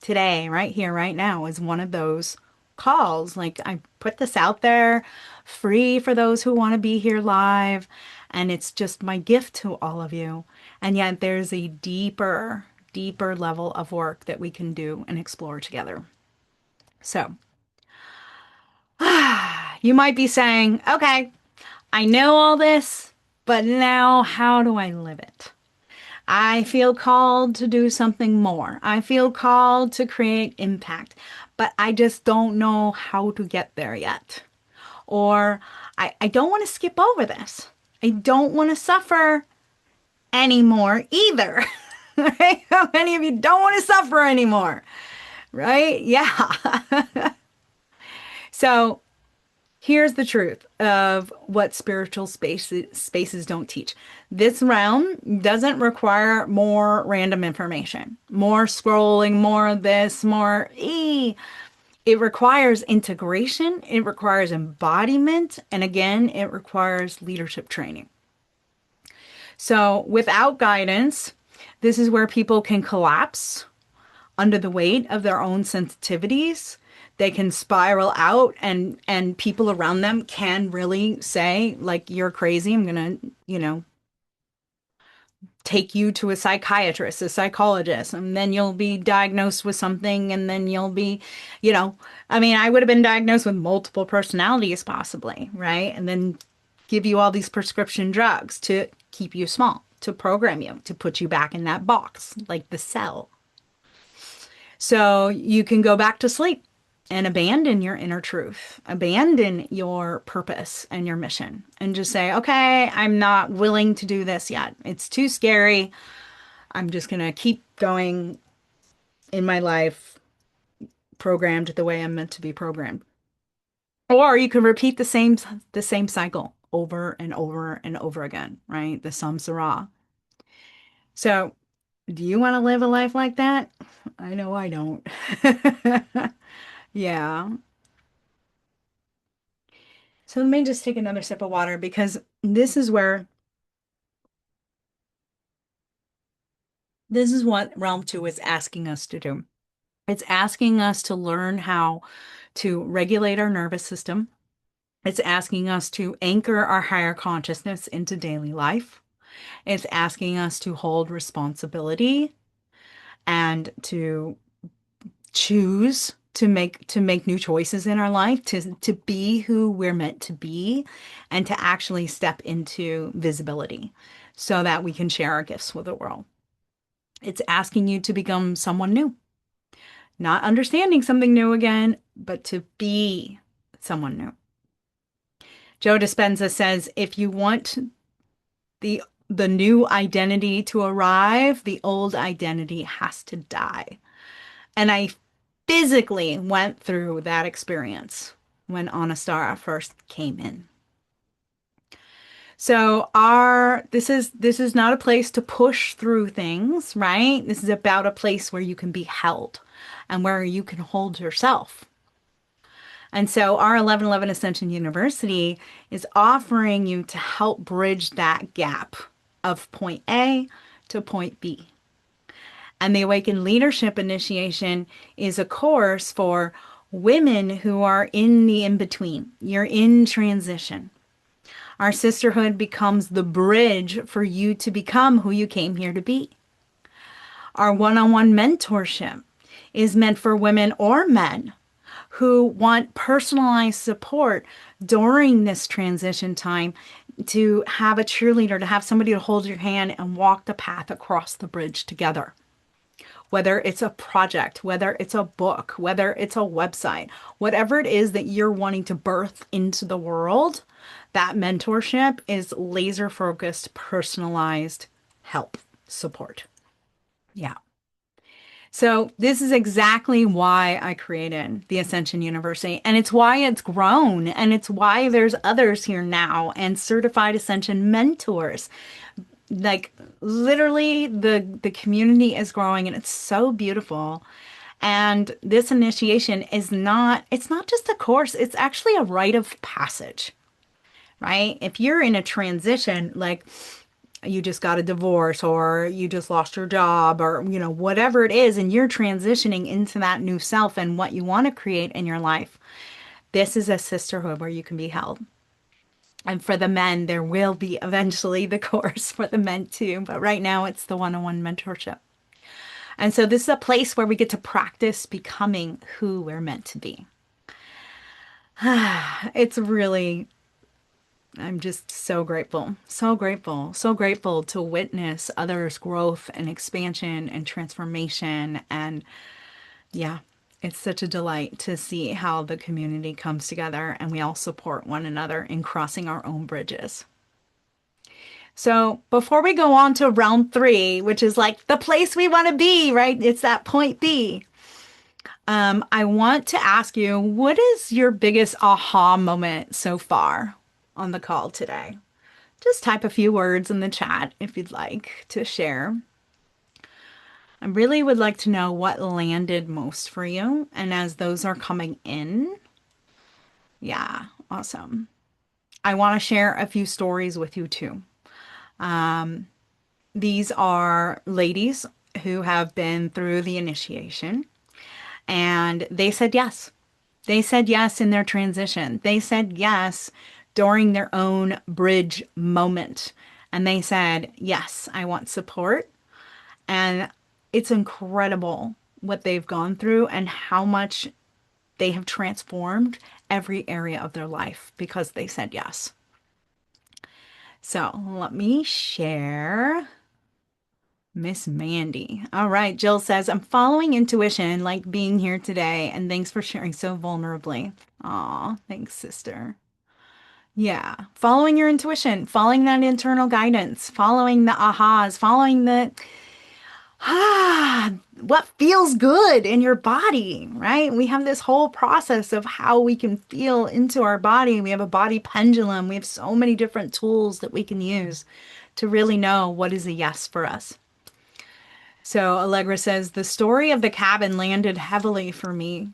Today, right here, right now, is one of those calls. Like, I put this out there free for those who want to be here live. And it's just my gift to all of you. And yet there's a deeper level of work that we can do and explore together. So you might be saying, okay, I know all this, but now how do I live it? I feel called to do something more. I feel called to create impact, but I just don't know how to get there yet. Or I don't want to skip over this. I don't want to suffer anymore either. Right? How many of you don't want to suffer anymore? Right? Yeah. So here's the truth of what spiritual spaces don't teach. This realm doesn't require more random information, more scrolling, more of this, more e. It requires integration, it requires embodiment, and again, it requires leadership training. So without guidance, this is where people can collapse under the weight of their own sensitivities. They can spiral out, and people around them can really say, like, you're crazy. I'm gonna, take you to a psychiatrist, a psychologist, and then you'll be diagnosed with something, and then you'll be, I mean, I would have been diagnosed with multiple personalities possibly, right? And then give you all these prescription drugs to keep you small, to program you, to put you back in that box, like the cell. So you can go back to sleep and abandon your inner truth, abandon your purpose and your mission, and just say, okay, I'm not willing to do this yet. It's too scary. I'm just going to keep going in my life, programmed the way I'm meant to be programmed. Or you can repeat the same cycle over and over and over again, right? The samsara. So, do you want to live a life like that? I know I don't. Yeah. So let me just take another sip of water because this is what realm two is asking us to do. It's asking us to learn how to regulate our nervous system. It's asking us to anchor our higher consciousness into daily life. It's asking us to hold responsibility and to choose to make new choices in our life, to be who we're meant to be, and to actually step into visibility so that we can share our gifts with the world. It's asking you to become someone new, not understanding something new again, but to be someone new. Joe Dispenza says, if you want the the new identity to arrive, the old identity has to die. And I physically went through that experience when Anistara first came in. So this is not a place to push through things, right? This is about a place where you can be held and where you can hold yourself. And so our 1111 Ascension University is offering you to help bridge that gap of point A to point B. And the Awakened Leadership Initiation is a course for women who are in the in between. You're in transition. Our sisterhood becomes the bridge for you to become who you came here to be. Our one on one mentorship is meant for women or men who want personalized support during this transition time, to have a cheerleader, to have somebody to hold your hand and walk the path across the bridge together. Whether it's a project, whether it's a book, whether it's a website, whatever it is that you're wanting to birth into the world, that mentorship is laser focused, personalized help, support. Yeah. So this is exactly why I created the Ascension University, and it's why it's grown, and it's why there's others here now and certified Ascension mentors. Like literally the community is growing and it's so beautiful. And this initiation is not, it's not just a course, it's actually a rite of passage, right? If you're in a transition, like you just got a divorce or you just lost your job or, whatever it is, and you're transitioning into that new self and what you want to create in your life, this is a sisterhood where you can be held. And for the men, there will be eventually the course for the men too. But right now, it's the one on one mentorship. And so this is a place where we get to practice becoming who we're meant to be. It's really, I'm just so grateful, so grateful, so grateful to witness others' growth and expansion and transformation. And yeah, it's such a delight to see how the community comes together and we all support one another in crossing our own bridges. So before we go on to round three, which is like the place we want to be, right? It's that point B. I want to ask you, what is your biggest aha moment so far on the call today? Just type a few words in the chat if you'd like to share. I really would like to know what landed most for you. And as those are coming in, yeah, awesome. I want to share a few stories with you too. These are ladies who have been through the initiation and they said yes. They said yes in their transition. They said yes during their own bridge moment. And they said, yes, I want support. And it's incredible what they've gone through and how much they have transformed every area of their life because they said yes. So let me share. Miss Mandy. All right. Jill says, I'm following intuition, like being here today, and thanks for sharing so vulnerably. Aw, thanks, sister. Yeah. Following your intuition, following that internal guidance, following the ahas, following the what feels good in your body, right? We have this whole process of how we can feel into our body. We have a body pendulum. We have so many different tools that we can use to really know what is a yes for us. So Allegra says, the story of the cabin landed heavily for me.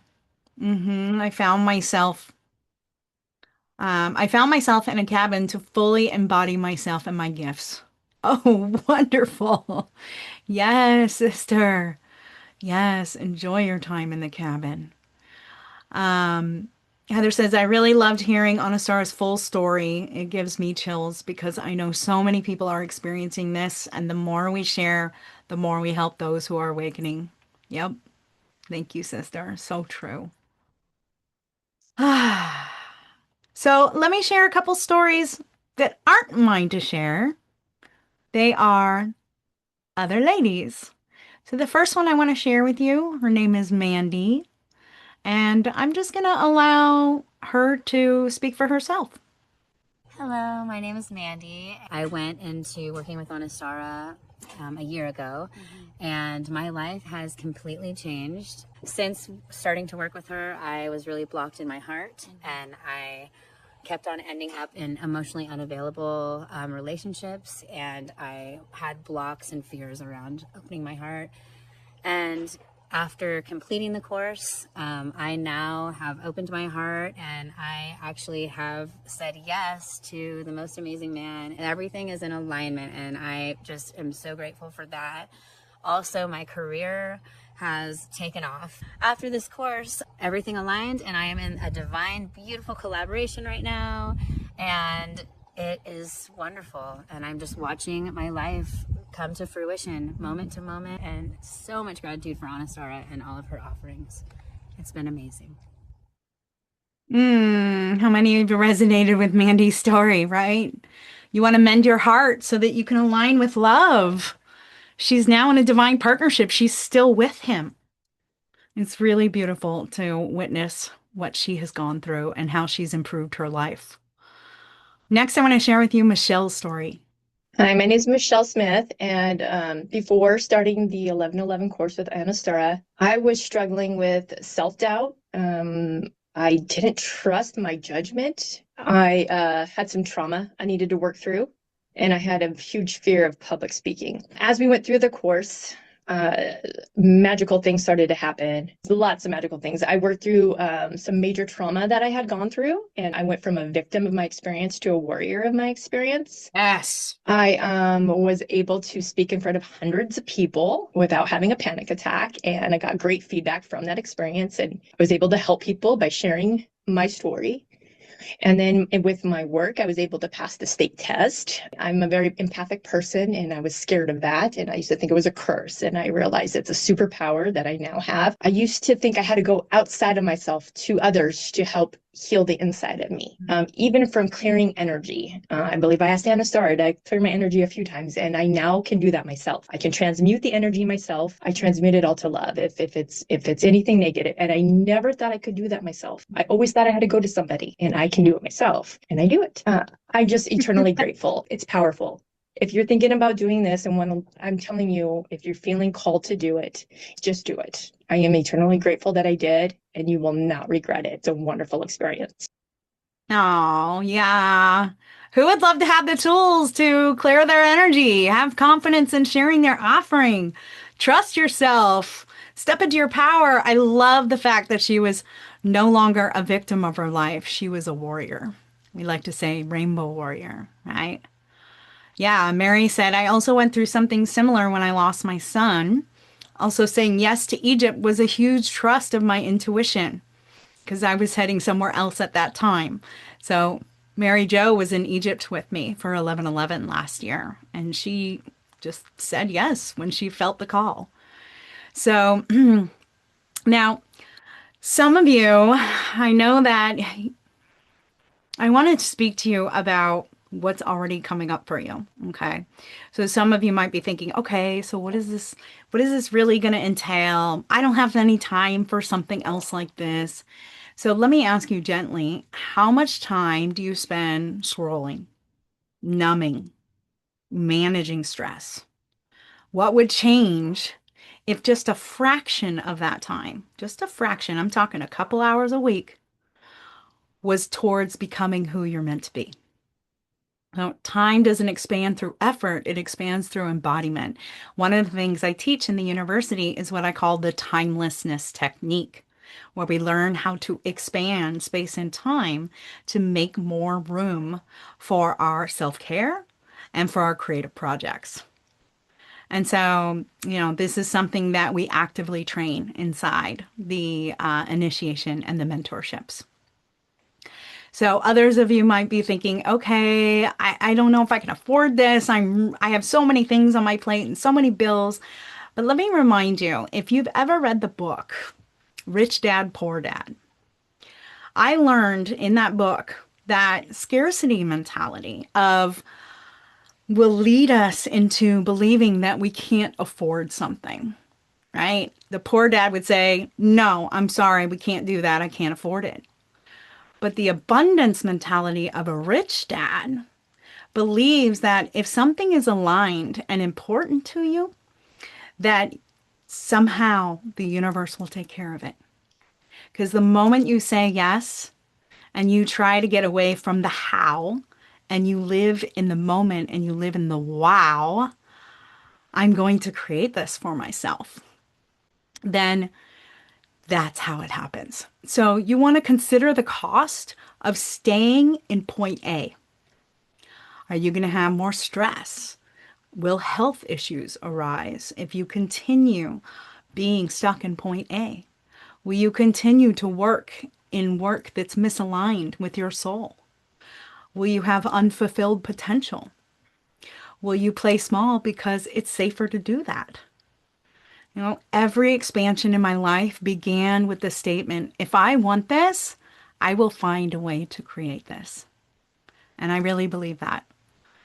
I found myself in a cabin to fully embody myself and my gifts. Oh, wonderful. Yes, sister. Yes, enjoy your time in the cabin. Heather says, I really loved hearing Anistara's full story. It gives me chills because I know so many people are experiencing this, and the more we share, the more we help those who are awakening. Yep. Thank you, sister. So true. So let me share a couple stories that aren't mine to share. They are other ladies. So the first one I want to share with you, her name is Mandy, and I'm just going to allow her to speak for herself. Hello, my name is Mandy. I went into working with Anistara a year ago, and my life has completely changed. Since starting to work with her, I was really blocked in my heart, and I kept on ending up in emotionally unavailable relationships, and I had blocks and fears around opening my heart. And after completing the course, I now have opened my heart, and I actually have said yes to the most amazing man, and everything is in alignment, and I just am so grateful for that. Also, my career has taken off. After this course, everything aligned, and I am in a divine, beautiful collaboration right now, and it is wonderful. And I'm just watching my life come to fruition moment to moment, and so much gratitude for Anistara and all of her offerings. It's been amazing. How many of you resonated with Mandy's story, right? You want to mend your heart so that you can align with love. She's now in a divine partnership. She's still with him. It's really beautiful to witness what she has gone through and how she's improved her life. Next, I want to share with you Michelle's story. Hi, my name is Michelle Smith, and before starting the 1111 course with Anistara, I was struggling with self-doubt. I didn't trust my judgment. I had some trauma I needed to work through, and I had a huge fear of public speaking. As we went through the course, uh, magical things started to happen. Lots of magical things. I worked through some major trauma that I had gone through, and I went from a victim of my experience to a warrior of my experience. Yes. I was able to speak in front of hundreds of people without having a panic attack, and I got great feedback from that experience, and I was able to help people by sharing my story. And then with my work, I was able to pass the state test. I'm a very empathic person, and I was scared of that. And I used to think it was a curse. And I realized it's a superpower that I now have. I used to think I had to go outside of myself to others to help heal the inside of me, even from clearing energy. I believe I asked Anistara to clear my energy a few times, and I now can do that myself. I can transmute the energy myself. I transmute it all to love if it's anything negative. And I never thought I could do that myself. I always thought I had to go to somebody, and I can do it myself, and I do it. I'm just eternally grateful. It's powerful. If you're thinking about doing this, and I'm telling you, if you're feeling called to do it, just do it. I am eternally grateful that I did, and you will not regret it. It's a wonderful experience. Oh, yeah. Who would love to have the tools to clear their energy, have confidence in sharing their offering, trust yourself, step into your power? I love the fact that she was no longer a victim of her life. She was a warrior. We like to say rainbow warrior, right? Yeah, Mary said, I also went through something similar when I lost my son. Also, saying yes to Egypt was a huge trust of my intuition because I was heading somewhere else at that time. So, Mary Jo was in Egypt with me for 11/11 last year, and she just said yes when she felt the call. So, now, some of you, I know that I wanted to speak to you about what's already coming up for you. Okay. So some of you might be thinking, okay, so what is this really going to entail? I don't have any time for something else like this. So let me ask you gently, how much time do you spend scrolling, numbing, managing stress? What would change if just a fraction of that time, just a fraction, I'm talking a couple hours a week, was towards becoming who you're meant to be? Now, time doesn't expand through effort, it expands through embodiment. One of the things I teach in the university is what I call the timelessness technique, where we learn how to expand space and time to make more room for our self-care and for our creative projects. And so, this is something that we actively train inside the initiation and the mentorships. So others of you might be thinking, okay, I don't know if I can afford this. I have so many things on my plate and so many bills. But let me remind you, if you've ever read the book, Rich Dad, Poor Dad, I learned in that book that scarcity mentality of will lead us into believing that we can't afford something, right? The poor dad would say, no, I'm sorry, we can't do that. I can't afford it. But the abundance mentality of a rich dad believes that if something is aligned and important to you, that somehow the universe will take care of it. Because the moment you say yes and you try to get away from the how and you live in the moment and you live in the wow, I'm going to create this for myself, then that's how it happens. So you want to consider the cost of staying in point A. Are you going to have more stress? Will health issues arise if you continue being stuck in point A? Will you continue to work in work that's misaligned with your soul? Will you have unfulfilled potential? Will you play small because it's safer to do that? You know, every expansion in my life began with the statement, if I want this, I will find a way to create this. And I really believe that.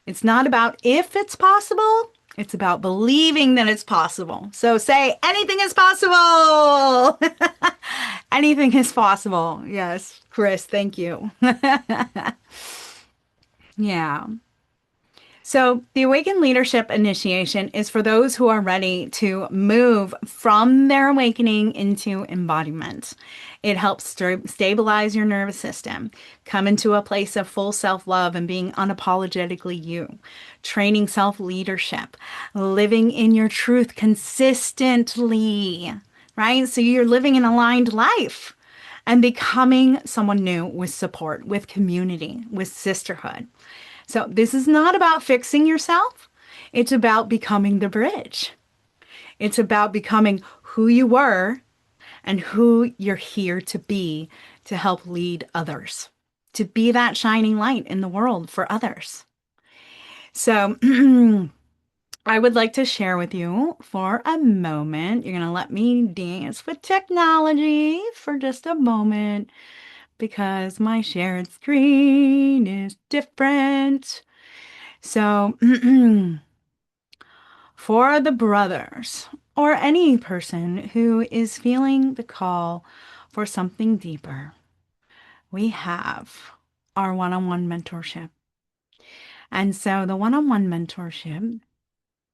It's not about if it's possible, it's about believing that it's possible. So say, anything is possible. Anything is possible. Yes, Chris, thank you. Yeah. So, the Awakened Leadership Initiation is for those who are ready to move from their awakening into embodiment. It helps stabilize your nervous system, come into a place of full self love and being unapologetically you, training self leadership, living in your truth consistently, right? So, you're living an aligned life and becoming someone new with support, with community, with sisterhood. So this is not about fixing yourself. It's about becoming the bridge. It's about becoming who you were and who you're here to be to help lead others, to be that shining light in the world for others. So I would like to share with you for a moment. You're going to let me dance with technology for just a moment because my shared screen is different. So, for the brothers or any person who is feeling the call for something deeper, we have our one-on-one mentorship. And so the one-on-one mentorship,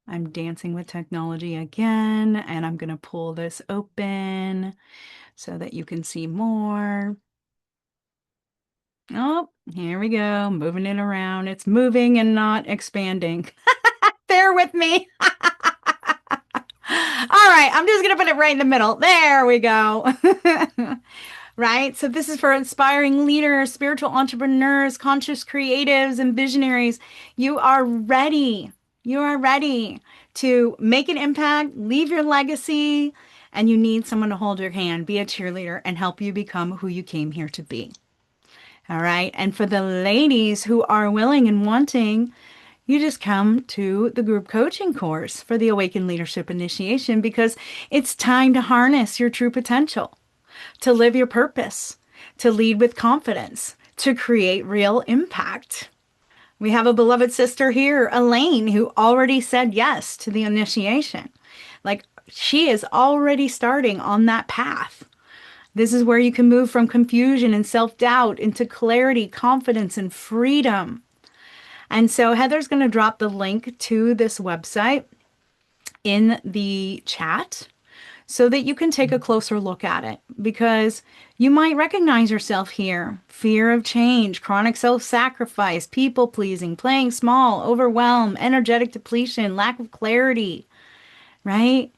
I'm dancing with technology again, and I'm going to pull this open so that you can see more. Oh, here we go. Moving it around. It's moving and not expanding. Bear with me. All right, I'm just going to put it right in the middle. There we go. Right? So this is for inspiring leaders, spiritual entrepreneurs, conscious creatives, and visionaries. You are ready. You are ready to make an impact, leave your legacy, and you need someone to hold your hand, be a cheerleader, and help you become who you came here to be. All right. And for the ladies who are willing and wanting, you just come to the group coaching course for the Awakened Leadership Initiation because it's time to harness your true potential, to live your purpose, to lead with confidence, to create real impact. We have a beloved sister here, Elaine, who already said yes to the initiation. Like she is already starting on that path. This is where you can move from confusion and self-doubt into clarity, confidence, and freedom. And so Heather's going to drop the link to this website in the chat so that you can take a closer look at it because you might recognize yourself here. Fear of change, chronic self-sacrifice, people-pleasing, playing small, overwhelm, energetic depletion, lack of clarity, right?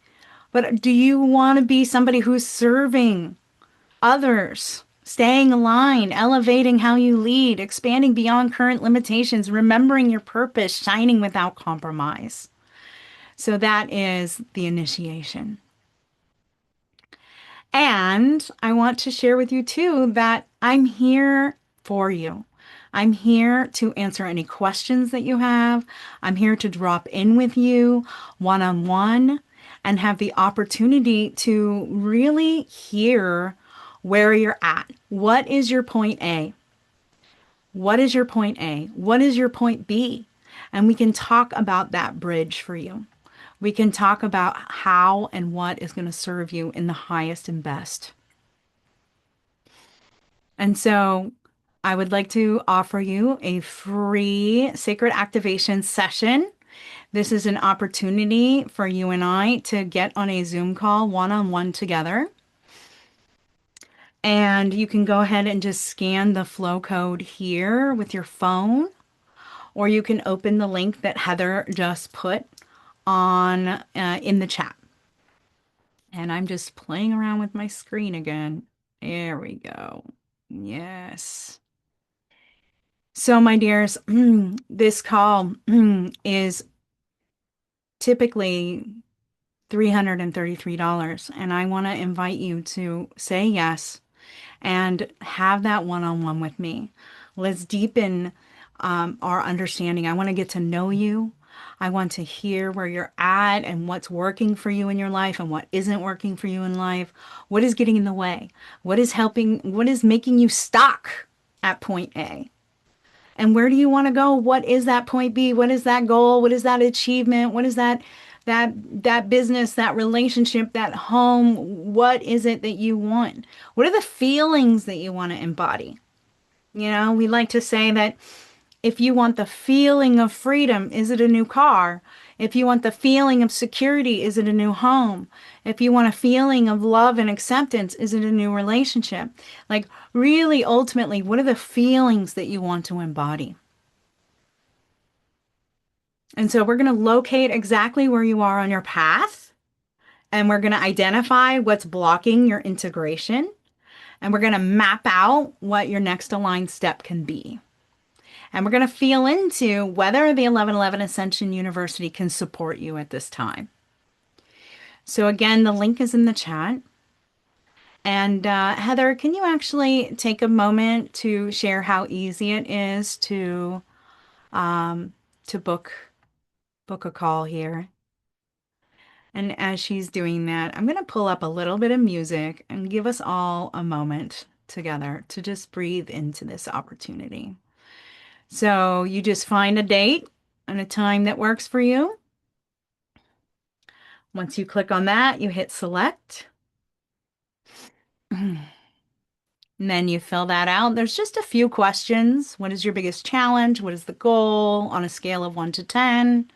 But do you want to be somebody who's serving others, staying aligned, elevating how you lead, expanding beyond current limitations, remembering your purpose, shining without compromise? So that is the initiation. And I want to share with you too that I'm here for you. I'm here to answer any questions that you have. I'm here to drop in with you one-on-one and have the opportunity to really hear where you're at. What is your point A? What is your point A? What is your point B? And we can talk about that bridge for you. We can talk about how and what is going to serve you in the highest and best. And so I would like to offer you a free sacred activation session. This is an opportunity for you and I to get on a Zoom call one-on-one together. And you can go ahead and just scan the flow code here with your phone, or you can open the link that Heather just put on in the chat. And I'm just playing around with my screen again. There we go. Yes. So, my dears, this call is typically $333, and I want to invite you to say yes and have that one-on-one with me. Let's deepen our understanding. I want to get to know you. I want to hear where you're at and what's working for you in your life and what isn't working for you in life. What is getting in the way? What is helping? What is making you stuck at point A? And where do you want to go? What is that point B? What is that goal? What is that achievement? What is that business, that relationship, that home? What is it that you want? What are the feelings that you want to embody? You know, we like to say that if you want the feeling of freedom, is it a new car? If you want the feeling of security, is it a new home? If you want a feeling of love and acceptance, is it a new relationship? Like, really, ultimately, what are the feelings that you want to embody? And so we're going to locate exactly where you are on your path, and we're going to identify what's blocking your integration, and we're going to map out what your next aligned step can be. And we're going to feel into whether the 1111 Ascension University can support you at this time. So again, the link is in the chat. And Heather, can you actually take a moment to share how easy it is to book a call here? And as she's doing that, I'm going to pull up a little bit of music and give us all a moment together to just breathe into this opportunity. So you just find a date and a time that works for you. Once you click on that, you hit select. And then you fill that out. There's just a few questions. What is your biggest challenge? What is the goal on a scale of 1 to 10?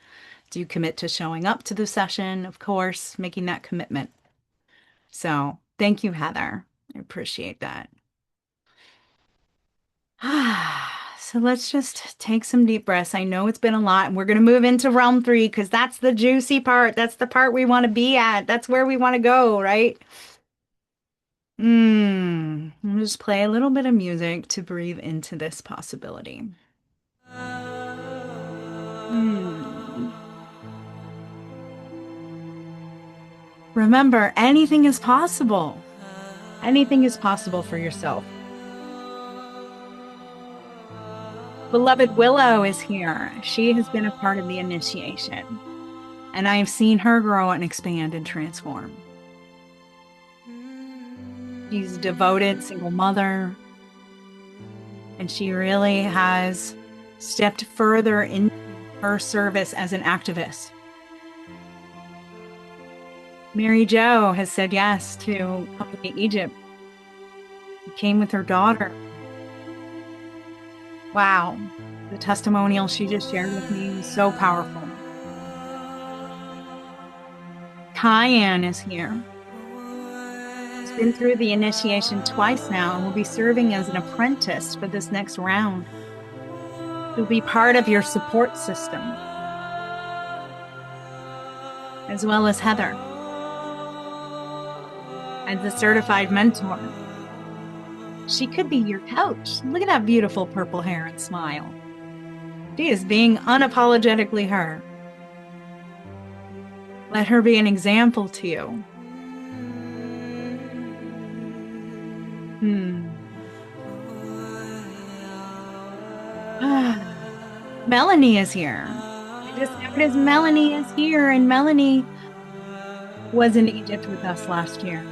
Do you commit to showing up to the session? Of course, making that commitment. So thank you, Heather. I appreciate that. So let's just take some deep breaths. I know it's been a lot, and we're going to move into realm 3 because that's the juicy part. That's the part we want to be at. That's where we want to go, right? I'll just play a little bit of music to breathe into this possibility. Remember, anything is possible. Anything is possible for yourself. Beloved Willow is here. She has been a part of the initiation, and I have seen her grow and expand and transform. She's a devoted single mother, and she really has stepped further in her service as an activist. Mary Jo has said yes to coming to Egypt. She came with her daughter. Wow, the testimonial she just shared with me was so powerful. Cayenne is here. She's been through the initiation twice now and will be serving as an apprentice for this next round. She'll be part of your support system, as well as Heather, as a certified mentor. She could be your coach. Look at that beautiful purple hair and smile. She is being unapologetically her. Let her be an example to you. Melanie is here. I just noticed Melanie is here, and Melanie was in Egypt with us last year.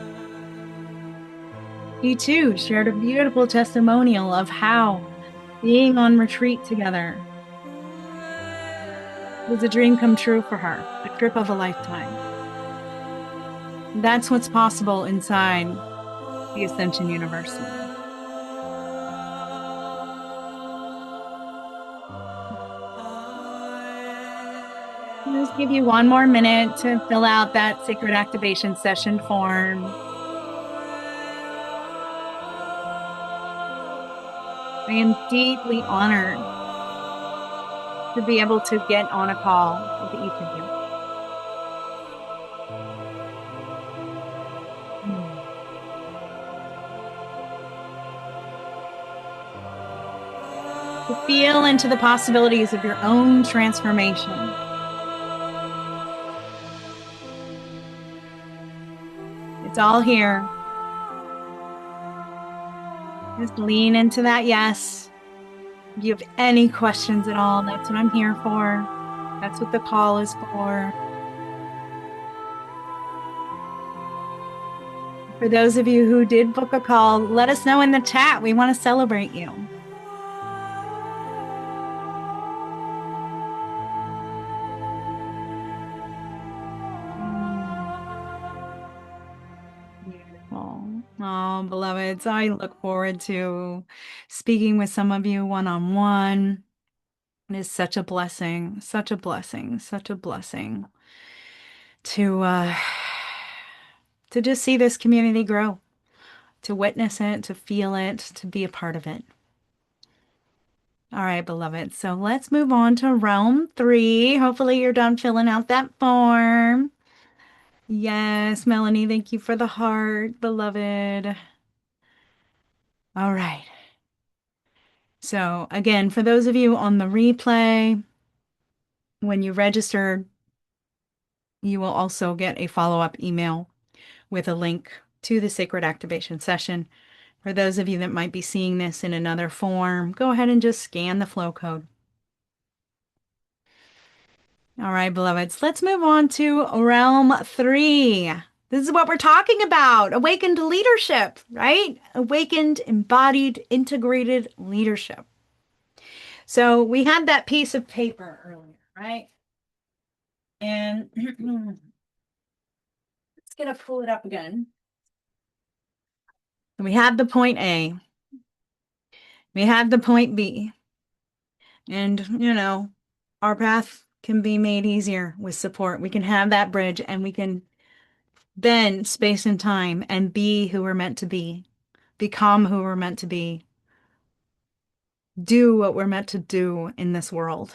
She too shared a beautiful testimonial of how being on retreat together was a dream come true for her, a trip of a lifetime. That's what's possible inside the Ascension University. I'll just give you one more minute to fill out that sacred activation session form. I am deeply honored to be able to get on a call with each of you. Hmm. To feel into the possibilities of your own transformation. It's all here. Just lean into that yes. If you have any questions at all, that's what I'm here for. That's what the call is for. For those of you who did book a call, let us know in the chat. We want to celebrate you. Beautiful. Oh, beloveds, I look forward to speaking with some of you one-on-one. It is such a blessing, such a blessing, such a blessing to to just see this community grow, to witness it, to feel it, to be a part of it. All right, beloved. So let's move on to realm 3. Hopefully you're done filling out that form. Yes, Melanie, thank you for the heart, beloved. All right. So again, for those of you on the replay, when you registered, you will also get a follow-up email with a link to the sacred activation session. For those of you that might be seeing this in another form, go ahead and just scan the flow code. All right, beloveds, let's move on to realm 3. This is what we're talking about. Awakened leadership, right? Awakened, embodied, integrated leadership. So we had that piece of paper earlier, right? And let's get to pull it up again. We have the point A. We have the point B. And, our path can be made easier with support. We can have that bridge and we can then space and time and be who we're meant to be, become who we're meant to be, do what we're meant to do in this world.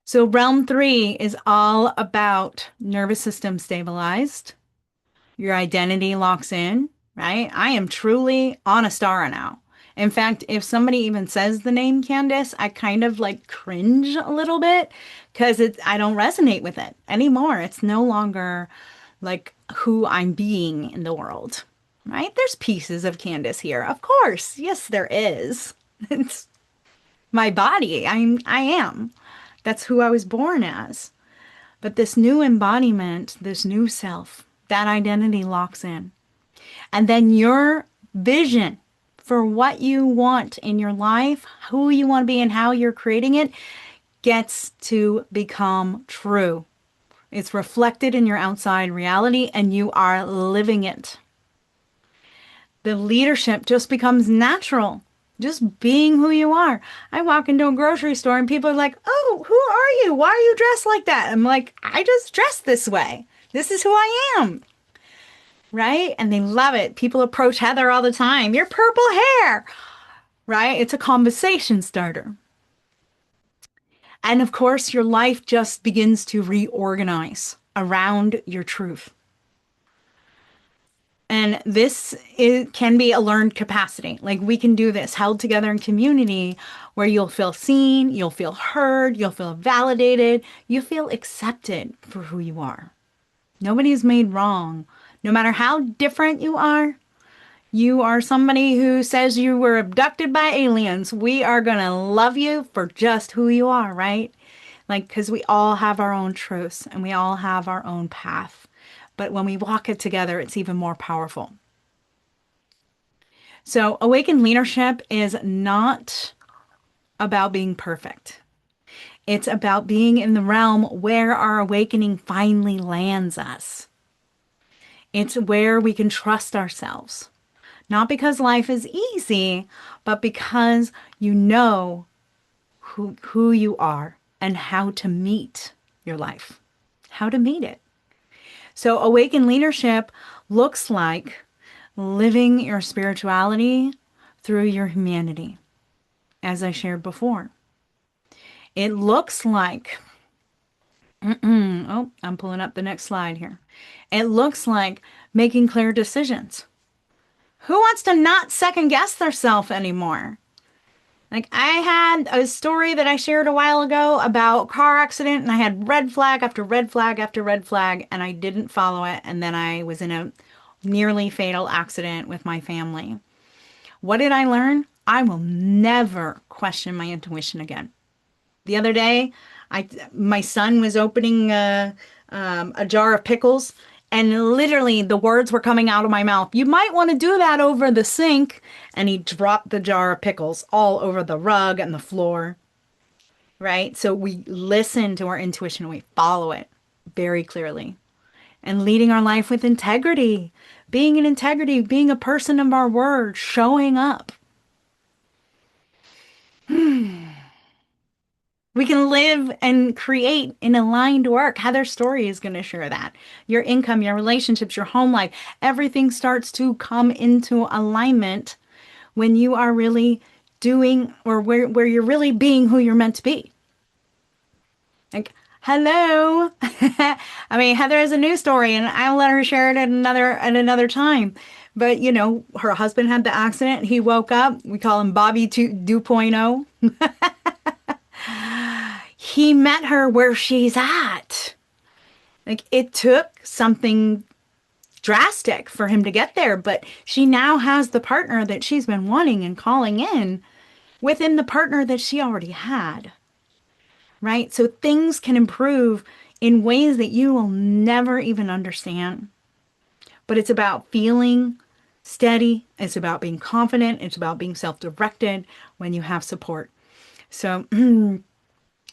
So realm 3 is all about nervous system stabilized. Your identity locks in, right? I am truly Anistara now. In fact, if somebody even says the name Candace, I kind of like cringe a little bit because I don't resonate with it anymore. It's no longer like who I'm being in the world, right? There's pieces of Candace here. Of course. Yes, there is. It's my body. I am. That's who I was born as. But this new embodiment, this new self, that identity locks in. And then your vision for what you want in your life, who you want to be, and how you're creating it gets to become true. It's reflected in your outside reality, and you are living it. The leadership just becomes natural. Just being who you are. I walk into a grocery store and people are like, "Oh, who are you? Why are you dressed like that?" I'm like, "I just dress this way. This is who I am." Right? And they love it. People approach Heather all the time. Your purple hair, right? It's a conversation starter. And of course, your life just begins to reorganize around your truth. And can be a learned capacity. Like we can do this held together in community where you'll feel seen, you'll feel heard, you'll feel validated, you feel accepted for who you are. Nobody's made wrong. No matter how different you are somebody who says you were abducted by aliens. We are going to love you for just who you are, right? Like, because we all have our own truths and we all have our own path. But when we walk it together, it's even more powerful. So, awakened leadership is not about being perfect. It's about being in the realm where our awakening finally lands us. It's where we can trust ourselves. Not because life is easy, but because you know who you are and how to meet your life, how to meet it. So awakened leadership looks like living your spirituality through your humanity, as I shared before. It looks like, oh, I'm pulling up the next slide here. It looks like making clear decisions. Who wants to not second guess themselves anymore? Like I had a story that I shared a while ago about car accident and I had red flag after red flag after red flag and I didn't follow it and then I was in a nearly fatal accident with my family. What did I learn? I will never question my intuition again. The other day, my son was opening a jar of pickles, and literally the words were coming out of my mouth. You might want to do that over the sink. And he dropped the jar of pickles all over the rug and the floor. Right? So we listen to our intuition, we follow it very clearly, and leading our life with integrity, being in integrity, being a person of our word, showing up. We can live and create in aligned work. Heather's story is going to share that. Your income, your relationships, your home life, everything starts to come into alignment when you are really doing or where you're really being who you're meant to be. Like, hello. I mean, Heather has a new story and I'll let her share it at another time. But you know, her husband had the accident. He woke up. We call him Bobby 2.0. He met her where she's at. Like it took something drastic for him to get there, but she now has the partner that she's been wanting and calling in within the partner that she already had. Right? So things can improve in ways that you will never even understand. But it's about feeling steady. It's about being confident. It's about being self-directed when you have support. So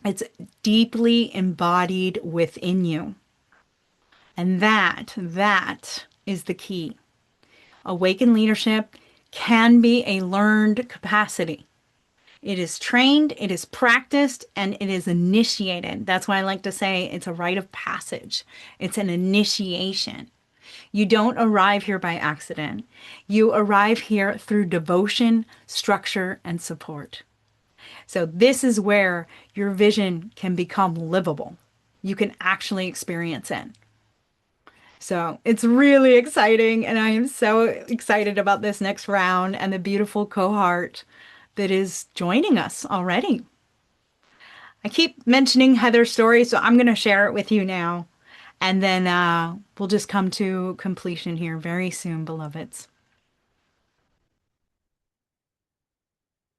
it's deeply embodied within you. And that is the key. Awakened leadership can be a learned capacity. It is trained, it is practiced, and it is initiated. That's why I like to say it's a rite of passage. It's an initiation. You don't arrive here by accident. You arrive here through devotion, structure, and support. So this is where your vision can become livable. You can actually experience it. So it's really exciting, and I am so excited about this next round and the beautiful cohort that is joining us already. I keep mentioning Heather's story, so I'm going to share it with you now, and then we'll just come to completion here very soon, beloveds.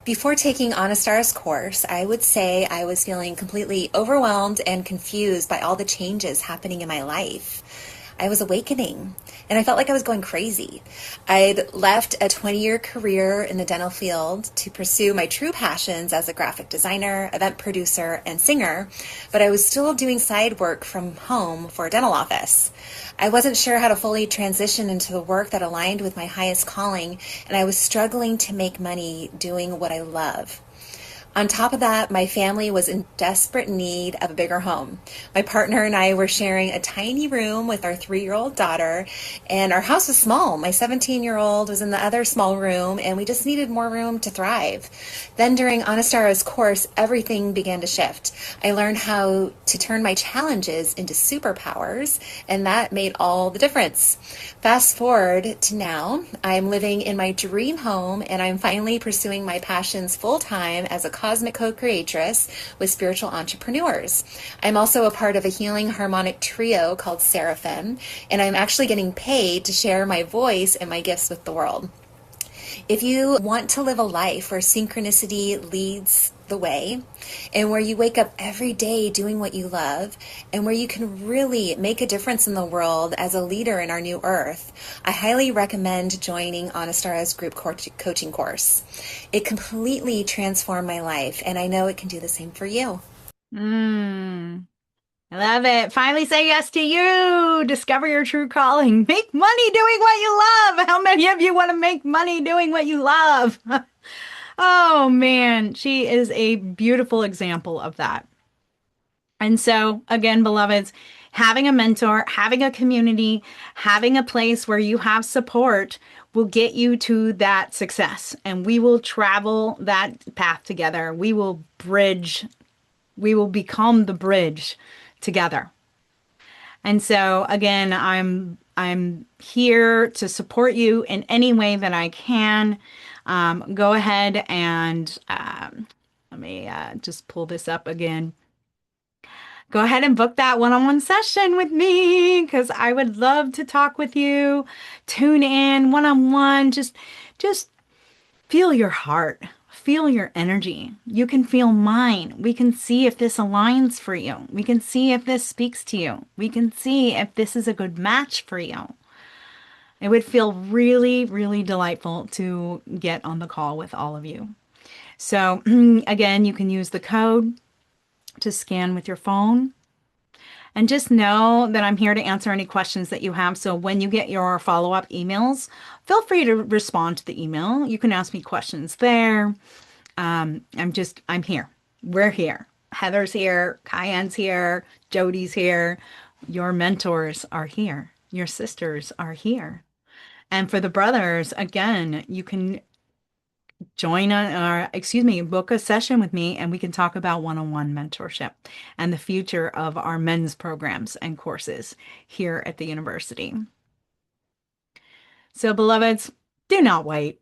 Before taking Anistara's course, I would say I was feeling completely overwhelmed and confused by all the changes happening in my life. I was awakening, and I felt like I was going crazy. I'd left a 20-year career in the dental field to pursue my true passions as a graphic designer, event producer, and singer, but I was still doing side work from home for a dental office. I wasn't sure how to fully transition into the work that aligned with my highest calling, and I was struggling to make money doing what I love. On top of that, my family was in desperate need of a bigger home. My partner and I were sharing a tiny room with our 3-year-old daughter, and our house was small. My 17-year-old was in the other small room, and we just needed more room to thrive. Then during Anistara's course, everything began to shift. I learned how to turn my challenges into superpowers, and that made all the difference. Fast forward to now, I'm living in my dream home, and I'm finally pursuing my passions full-time as a cosmic co-creatress with spiritual entrepreneurs. I'm also a part of a healing harmonic trio called Seraphim, and I'm actually getting paid to share my voice and my gifts with the world. If you want to live a life where synchronicity leads the way, and where you wake up every day doing what you love, and where you can really make a difference in the world as a leader in our new earth, I highly recommend joining Anistara's group coaching course. It completely transformed my life, and I know it can do the same for you. I love it. Finally say yes to you. Discover your true calling. Make money doing what you love. How many of you want to make money doing what you love? Oh man, she is a beautiful example of that. And so, again, beloveds, Having a mentor, having a community, having a place where you have support will get you to that success. And we will travel that path together. We will bridge, we will become the bridge together. And so again, I'm here to support you in any way that I can. Go ahead and let me just pull this up again. Go ahead and book that one-on-one session with me because I would love to talk with you. Tune in one-on-one. Just feel your heart. Feel your energy. You can feel mine. We can see if this aligns for you. We can see if this speaks to you. We can see if this is a good match for you. It would feel really, really delightful to get on the call with all of you. So again, you can use the code to scan with your phone. And just know that I'm here to answer any questions that you have. So when you get your follow-up emails, feel free to respond to the email. You can ask me questions there. I'm here. We're here. Heather's here. Cayenne's here. Jody's here. Your mentors are here. Your sisters are here. And for the brothers, again, you can book a session with me and we can talk about one-on-one mentorship and the future of our men's programs and courses here at the university. So, beloveds, do not wait.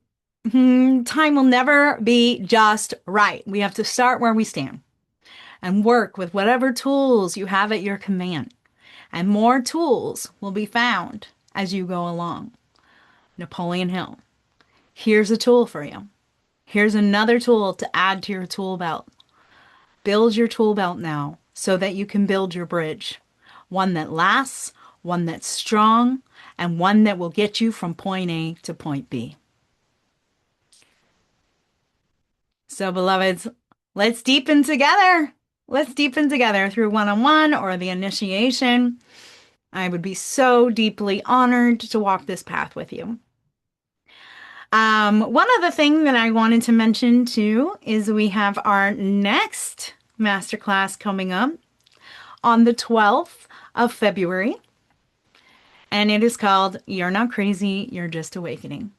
Time will never be just right. We have to start where we stand and work with whatever tools you have at your command. And more tools will be found as you go along. Napoleon Hill. Here's a tool for you. Here's another tool to add to your tool belt. Build your tool belt now so that you can build your bridge. One that lasts, one that's strong, and one that will get you from point A to point B. So, beloveds, let's deepen together. Let's deepen together through one-on-one or the initiation. I would be so deeply honored to walk this path with you. One other thing that I wanted to mention too is we have our next masterclass coming up on the 12th of February. And it is called You're Not Crazy, You're Just Awakening.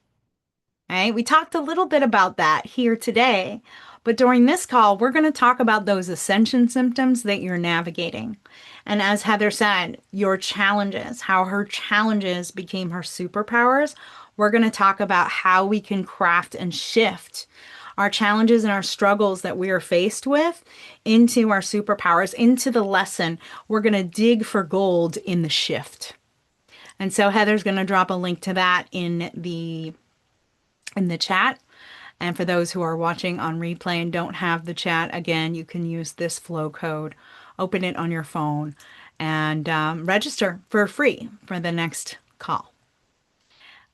All right, we talked a little bit about that here today, but during this call, we're going to talk about those ascension symptoms that you're navigating. And as Heather said, your challenges, how her challenges became her superpowers. We're going to talk about how we can craft and shift our challenges and our struggles that we are faced with into our superpowers, into the lesson. We're going to dig for gold in the shift. And so Heather's going to drop a link to that in the chat. And for those who are watching on replay and don't have the chat, again, you can use this flow code, open it on your phone, and register for free for the next call.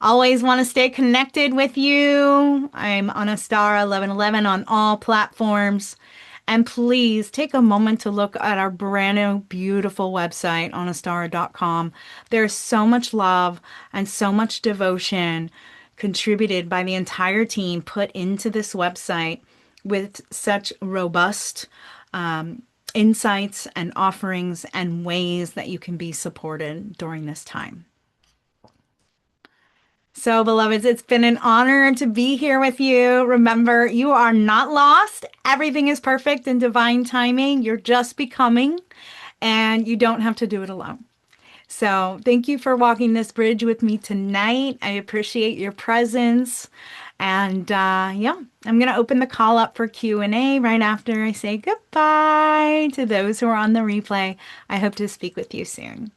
Always want to stay connected with you. I'm Anistara 1111 on all platforms. And please take a moment to look at our brand new, beautiful website, anistara.com. There's so much love and so much devotion contributed by the entire team put into this website with such robust insights and offerings and ways that you can be supported during this time. So, beloveds, it's been an honor to be here with you. Remember, you are not lost. Everything is perfect in divine timing. You're just becoming, and you don't have to do it alone. So thank you for walking this bridge with me tonight. I appreciate your presence. And yeah, I'm going to open the call up for Q&A right after I say goodbye to those who are on the replay. I hope to speak with you soon.